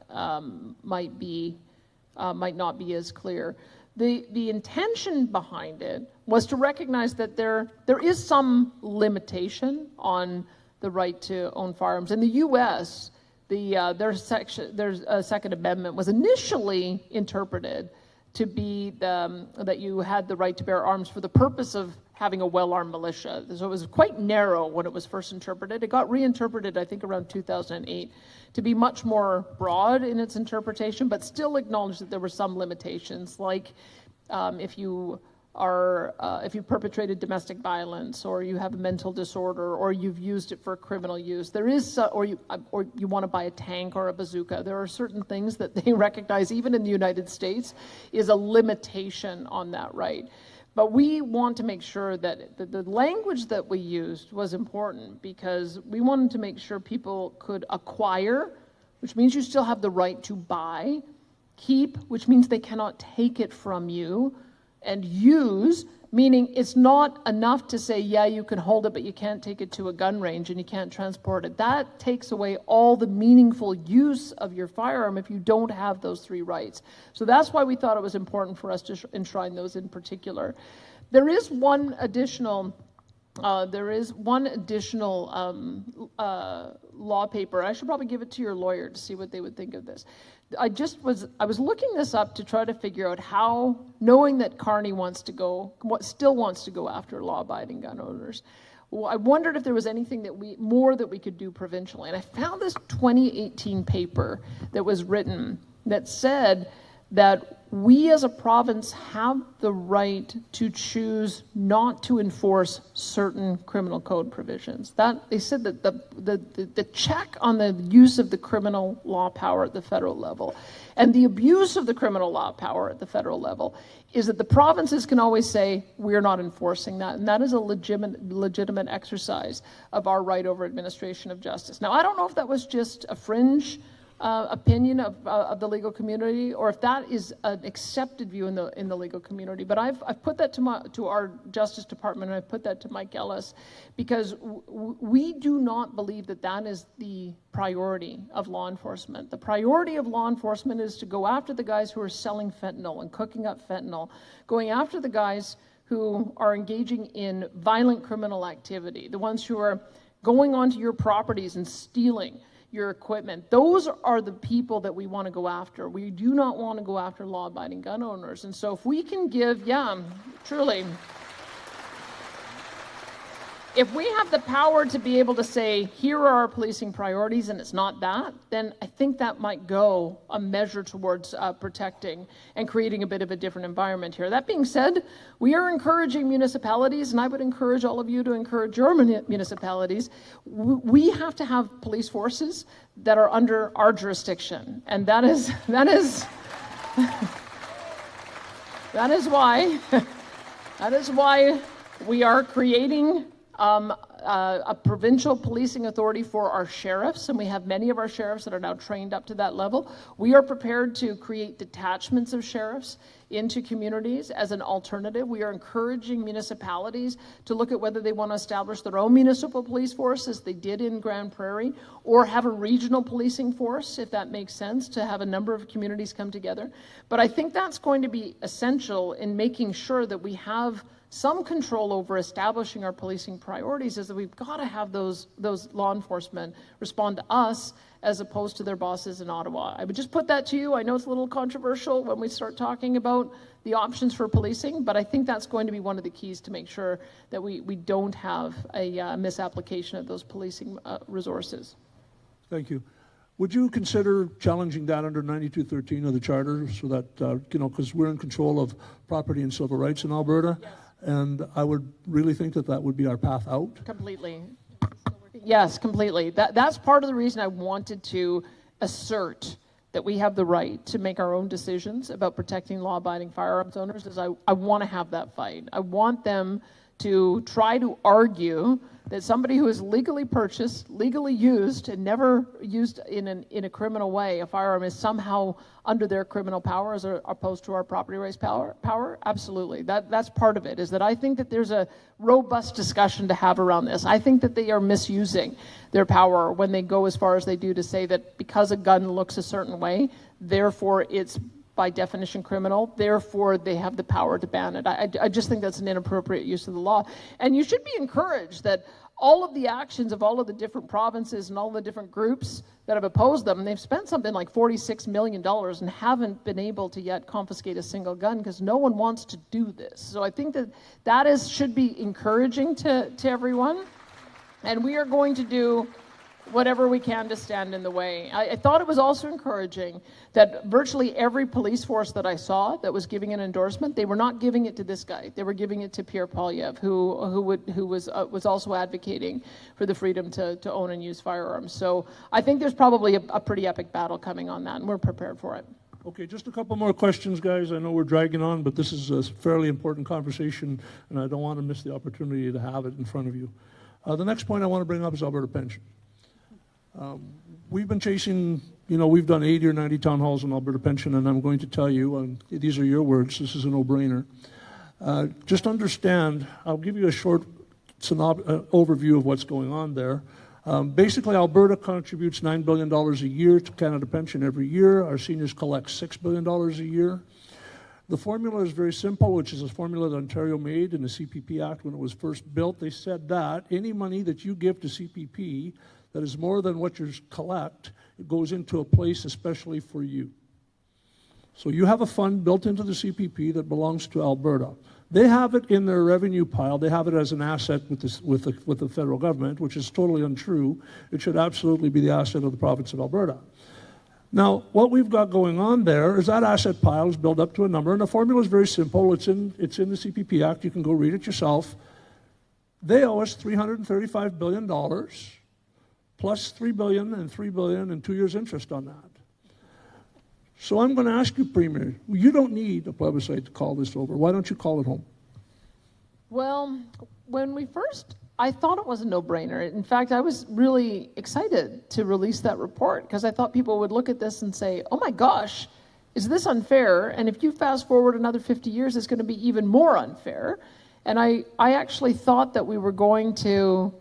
might not be as clear. The intention behind it was to recognize that there is some limitation on the right to own firearms. In the U.S., their Second Amendment was initially interpreted to be that you had the right to bear arms for the purpose of having a well-armed militia. So it was quite narrow when it was first interpreted. It got reinterpreted, I think, around 2008 to be much more broad in its interpretation, but still acknowledged that there were some limitations, like if you perpetrated domestic violence, or you have a mental disorder, or you've used it for criminal use. There is, or you want to buy a tank or a bazooka. There are certain things that they recognize, even in the United States, is a limitation on that right. But we want to make sure that the language that we used was important, because we wanted to make sure people could acquire, which means you still have the right to buy, keep, which means they cannot take it from you, and use, meaning it's not enough to say, yeah, you can hold it, but you can't take it to a gun range and you can't transport it. That takes away all the meaningful use of your firearm if you don't have those three rights. So that's why we thought it was important for us to enshrine those in particular. There is one additional law paper. I should probably give it to your lawyer to see what they would think of this. I was looking this up to try to figure out how, knowing that Carney still wants to go after law-abiding gun owners, I wondered if there was anything that we could do provincially. And I found this 2018 paper that was written that said that we as a province have the right to choose not to enforce certain criminal code provisions. That they said that the check on the use of the criminal law power at the federal level and the abuse of the criminal law power at the federal level is that the provinces can always say, we're not enforcing that. And that is a legitimate exercise of our right over administration of justice. Now, I don't know if that was just a fringe opinion of the legal community, or if that is an accepted view in the legal community. But I've put that to our Justice Department, and I've put that to Mike Ellis, because we do not believe that is the priority of law enforcement. The priority of law enforcement is to go after the guys who are selling fentanyl and cooking up fentanyl, going after the guys who are engaging in violent criminal activity, the ones who are going onto your properties and stealing your equipment. Those are the people that we want to go after. We do not want to go after law-abiding gun owners. And so if we can give, truly, if we have the power to be able to say, here are our policing priorities, and it's not that, then I think that might go a measure towards protecting and creating a bit of a different environment here. That being said, we are encouraging municipalities, and I would encourage all of you to encourage your municipalities. We have to have police forces that are under our jurisdiction, and that is That is why we are creating a provincial policing authority for our sheriffs, and we have many of our sheriffs that are now trained up to that level. We are prepared to create detachments of sheriffs into communities as an alternative. We are encouraging municipalities to look at whether they want to establish their own municipal police force, as they did in Grand Prairie, or have a regional policing force, if that makes sense, to have a number of communities come together. But I think that's going to be essential in making sure that we have some control over establishing our policing priorities, is that we've got to have those law enforcement respond to us as opposed to their bosses in Ottawa. I would just put that to you. I know it's a little controversial when we start talking about the options for policing, but I think that's going to be one of the keys to make sure that we don't have a misapplication of those policing resources. Thank you. Would you consider challenging that under 9213 of the Charter, so that, because we're in control of property and civil rights in Alberta? Yes. And I would really think that that would be our path out. Completely. Yes, completely. That's part of the reason I wanted to assert that we have the right to make our own decisions about protecting law-abiding firearms owners, is I want to have that fight. I want them to try to argue that somebody who is legally purchased, legally used, and never used in a criminal way, a firearm, is somehow under their criminal power as opposed to our property rights power. Absolutely. That's part of it, is that I think that there's a robust discussion to have around this. I think that they are misusing their power when they go as far as they do to say that because a gun looks a certain way, therefore it's by definition criminal, therefore they have the power to ban it. I just think that's an inappropriate use of the law. And you should be encouraged that all of the actions of all of the different provinces and all the different groups that have opposed them, they've spent something like $46 million and haven't been able to yet confiscate a single gun because no one wants to do this. So I think that should be encouraging to everyone. And we are going to do whatever we can to stand in the way. I thought it was also encouraging that virtually every police force that I saw that was giving an endorsement, they were not giving it to this guy. They were giving it to Pierre Poilievre, who was also advocating for the freedom to own and use firearms. So I think there's probably a pretty epic battle coming on that, and we're prepared for it. Okay, just a couple more questions, guys. I know we're dragging on, but this is a fairly important conversation, and I don't want to miss the opportunity to have it in front of you. The next point I want to bring up is Alberta pension. We've been chasing, we've done 80 or 90 town halls on Alberta pension, and I'm going to tell you, and these are your words, this is a no-brainer. Just understand, I'll give you a short overview of what's going on there. Basically, Alberta contributes $9 billion a year to Canada Pension every year. Our seniors collect $6 billion a year. The formula is very simple, which is a formula that Ontario made in the CPP Act when it was first built. They said that any money that you give to CPP that is more than what you collect, it goes into a place especially for you. So you have a fund built into the CPP that belongs to Alberta. They have it in their revenue pile. They have it as an asset with the federal government, which is totally untrue. It should absolutely be the asset of the province of Alberta. Now, what we've got going on there is that asset pile is built up to a number, and the formula is very simple. It's in the CPP Act. You can go read it yourself. They owe us $335 billion. Plus $3 billion and $3 billion and 2 years interest on that. So I'm going to ask you, Premier, you don't need a plebiscite to call this over. Why don't you call it home? Well, I thought it was a no-brainer. In fact, I was really excited to release that report because I thought people would look at this and say, oh my gosh, is this unfair? And if you fast forward another 50 years, it's going to be even more unfair. And I actually thought that we were going to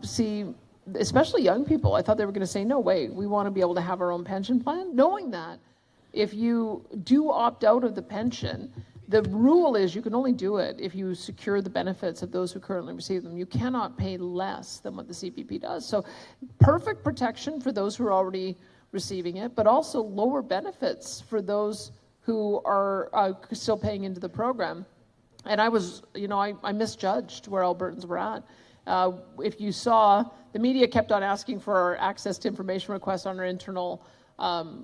see, especially young people, I thought they were going to say, no, wait, we want to be able to have our own pension plan, knowing that if you do opt out of the pension, the rule is you can only do it if you secure the benefits of those who currently receive them. You cannot pay less than what the CPP does. So perfect protection for those who are already receiving it, but also lower benefits for those who are still paying into the program. And I was, I misjudged where Albertans were at. If you saw, the media kept on asking for our access to information requests on our internal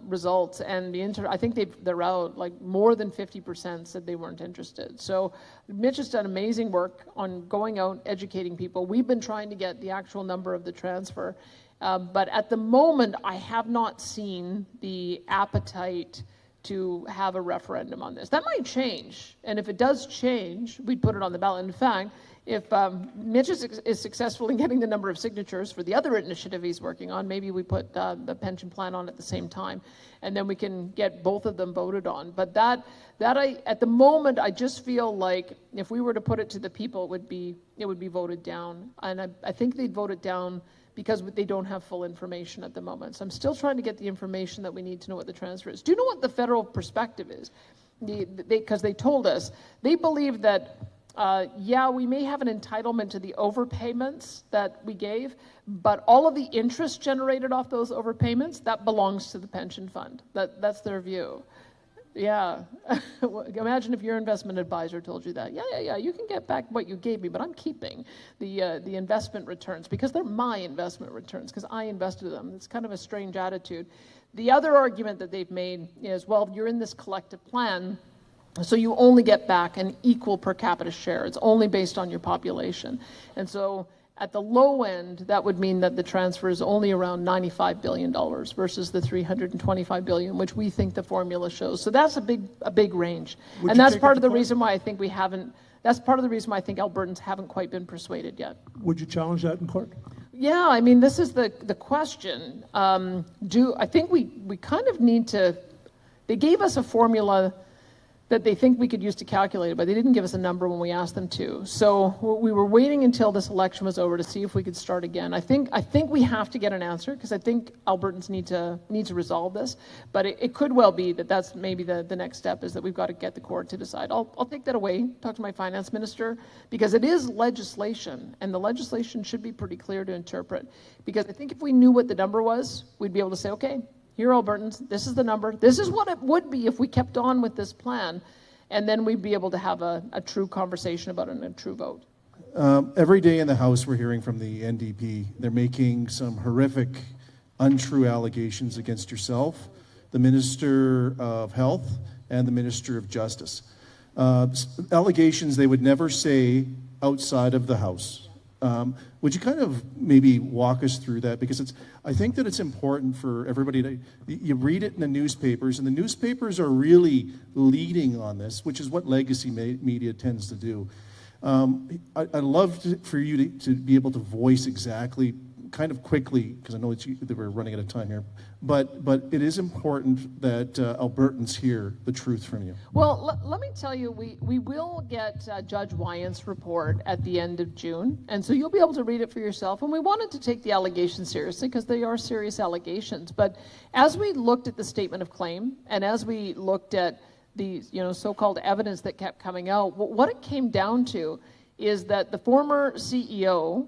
results, and I think they're out, like more than 50% said they weren't interested. So Mitch has done amazing work on going out, educating people. We've been trying to get the actual number of the transfer, but at the moment I have not seen the appetite to have a referendum on this. That might change, and if it does change, we'd put it on the ballot. In fact, if Mitch is successful in getting the number of signatures for the other initiative he's working on, maybe we put the pension plan on at the same time, and then we can get both of them voted on. But at the moment, I just feel like if we were to put it to the people, it would be voted down, and I think they'd vote it down because they don't have full information at the moment. So I'm still trying to get the information that we need to know what the transfer is. Do you know what the federal perspective is? Because they told us they believe that. Yeah, we may have an entitlement to the overpayments that we gave, but all of the interest generated off those overpayments, that belongs to the pension fund. That's their view. Yeah. Imagine if your investment advisor told you that. Yeah, you can get back what you gave me, but I'm keeping the investment returns because they're my investment returns because I invested them. It's kind of a strange attitude. The other argument that they've made is, well, you're in this collective plan, so you only get back an equal per capita share. It's only based on your population. And so at the low end, that would mean that the transfer is only around $95 billion versus the $325 billion, which we think the formula shows. So that's a big range. And that's part of the reason why I think that's part of the reason why I think Albertans haven't quite been persuaded yet. Would you challenge that in court? Yeah, I mean, this is the question. I think we kind of need to, they gave us a formula that they think we could use to calculate it, but they didn't give us a number when we asked them to. So we were waiting until this election was over to see if we could start again. I think we have to get an answer because I think Albertans need to resolve this. But it could well be that that's maybe the next step is that we've got to get the court to decide. I'll take that away, talk to my finance minister, because it is legislation, and the legislation should be pretty clear to interpret. Because I think if we knew what the number was, we'd be able to say, okay, here, Albertans, this is the number. This is what it would be if we kept on with this plan. And then we'd be able to have a true conversation about it and a true vote. Every day in the House, we're hearing from the NDP. They're making some horrific, untrue allegations against yourself, the Minister of Health, and the Minister of Justice. Allegations they would never say outside of the House. Would you kind of maybe walk us through that? Because I think that it's important for everybody to, you read it in the newspapers, and the newspapers are really leading on this, which is what legacy media tends to do. I'd love for you to be able to voice exactly, kind of quickly, because I know that we're running out of time here, but it is important that Albertans hear the truth from you. Well, let me tell you, we will get Judge Wyant's report at the end of June, and so you'll be able to read it for yourself. And we wanted to take the allegations seriously because they are serious allegations. But as we looked at the statement of claim, and as we looked at the so-called evidence that kept coming out, what it came down to is that the former CEO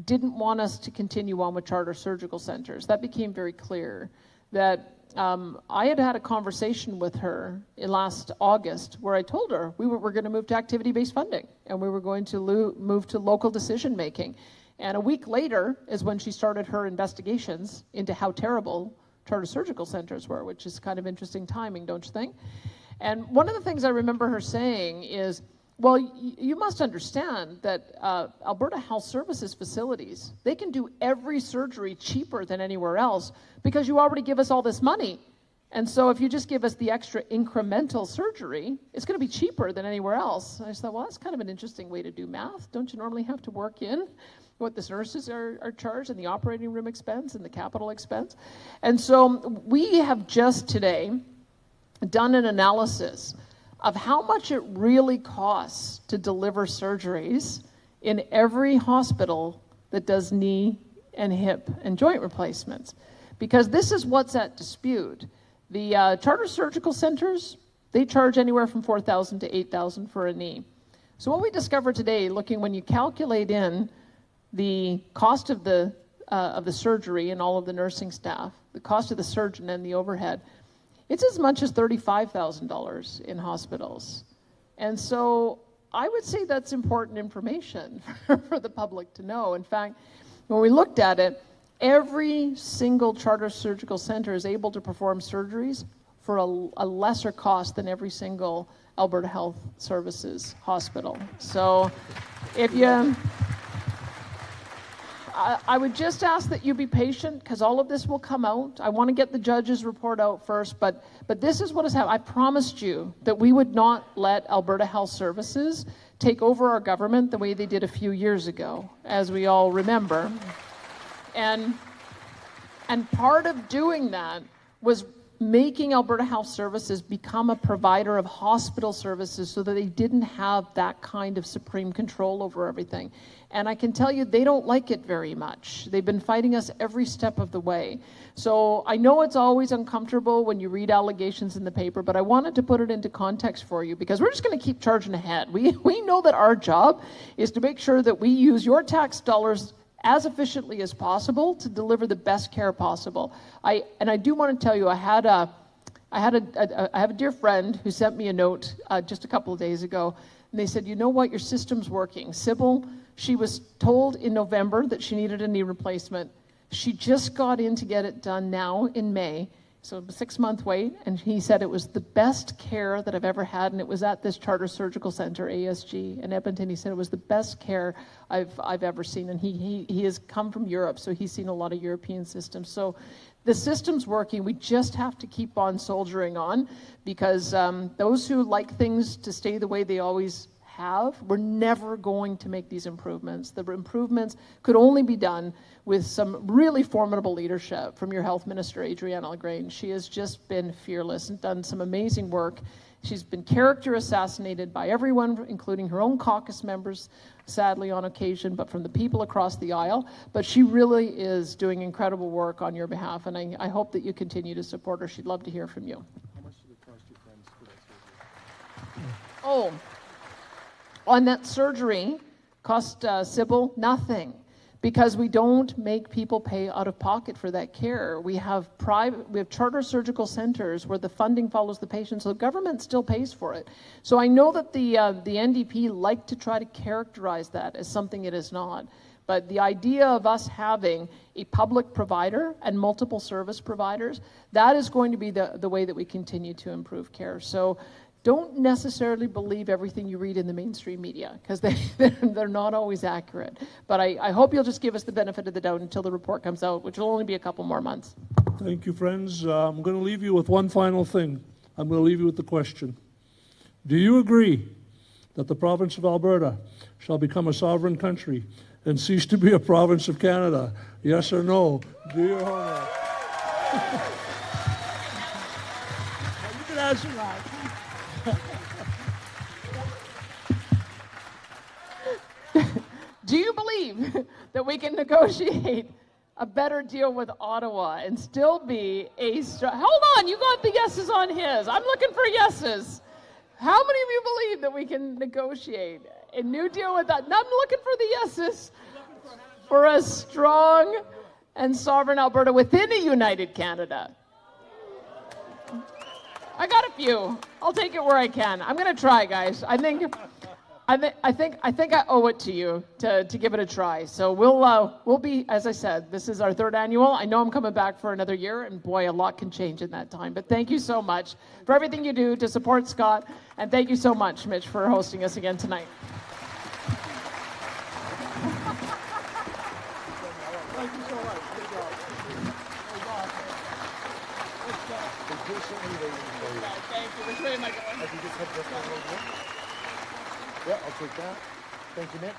didn't want us to continue on with charter surgical centers. That became very clear. That I had a conversation with her in last August where I told her we were going to move to activity-based funding and we were going to move to local decision making. And a week later is when she started her investigations into how terrible charter surgical centers were, which is kind of interesting timing, don't you think? And one of the things I remember her saying is, well, you must understand that Alberta Health Services facilities, they can do every surgery cheaper than anywhere else because you already give us all this money. And so if you just give us the extra incremental surgery, it's going to be cheaper than anywhere else. And I just thought, well, that's kind of an interesting way to do math. Don't you normally have to work in what the nurses are charged and the operating room expense and the capital expense? And so we have just today done an analysis of how much it really costs to deliver surgeries in every hospital that does knee and hip and joint replacements. Because this is what's at dispute. The charter surgical centers, they charge anywhere from $4,000 to $8,000 for a knee. So what we discovered today, when you calculate in the cost of the surgery and all of the nursing staff, the cost of the surgeon and the overhead, it's as much as $35,000 in hospitals. And so I would say that's important information for the public to know. In fact, when we looked at it, every single charter surgical center is able to perform surgeries for a lesser cost than every single Alberta Health Services hospital. So if you... I would just ask that you be patient, because all of this will come out. I want to get the judge's report out first, but this is what has happened. I promised you that we would not let Alberta Health Services take over our government the way they did a few years ago, as we all remember. And part of doing that was making Alberta Health Services become a provider of hospital services so that they didn't have that kind of supreme control over everything. And I can tell you, they don't like it very much. They've been fighting us every step of the way. So I know it's always uncomfortable when you read allegations in the paper, but I wanted to put it into context for you, because we're just going to keep charging ahead. We know that our job is to make sure that we use your tax dollars as efficiently as possible to deliver the best care possible. I do want to tell you, I have a dear friend who sent me a note just a couple of days ago, and they said, you know what, your system's working. Sybil, she was told in November that she needed a knee replacement. She just got in to get it done now in May. So a 6-month wait, and he said it was the best care that I've ever had, and it was at this Charter Surgical Center, ASG, in Edmonton. He said it was the best care I've ever seen, and he has come from Europe, so he's seen a lot of European systems. So the system's working. We just have to keep on soldiering on, because those who like things to stay the way they always have, we're never going to make these improvements. The improvements could only be done with some really formidable leadership from your health minister, Adriana LaGrange. She has just been fearless and done some amazing work. She's been character assassinated by everyone, including her own caucus members, sadly on occasion, but from the people across the aisle. But she really is doing incredible work on your behalf, and I hope that you continue to support her. She'd love to hear from you. How much did it cost your friends for that surgery? Oh, on that surgery, cost Sybil nothing, because we don't make people pay out of pocket for that care. We have charter surgical centers where the funding follows the patient, so the government still pays for it. So I know that the NDP like to try to characterize that as something it is not. But the idea of us having a public provider and multiple service providers, that is going to be the way that we continue to improve care. So don't necessarily believe everything you read in the mainstream media, because they're not always accurate. But I hope you'll just give us the benefit of the doubt until the report comes out, which will only be a couple more months. Thank you, friends. I'm going to leave you with one final thing. I'm going to leave you with the question. Do you agree that the province of Alberta shall become a sovereign country and cease to be a province of Canada? Yes or no? Do you honor? You can answer that. Do you believe that we can negotiate a better deal with Ottawa and still be a hold on, you got the yeses on his. I'm looking for yeses. How many of you believe that we can negotiate a new deal with that? I'm looking for the yeses for a strong and sovereign Alberta within a united Canada. I got a few. I'll take it where I can. I'm going to try, guys. I think I owe it to you to give it a try. So we'll be, as I said, this is our 3rd annual. I know I'm coming back for another year, and boy, a lot can change in that time. But thank you so much for everything you do to support Scott, and thank you so much, Mitch, for hosting us again tonight. Thank you so much. Good job. Thank you. Which way am I going? I can just have this one over here. Yeah, I'll take that. Thank you, Mitch.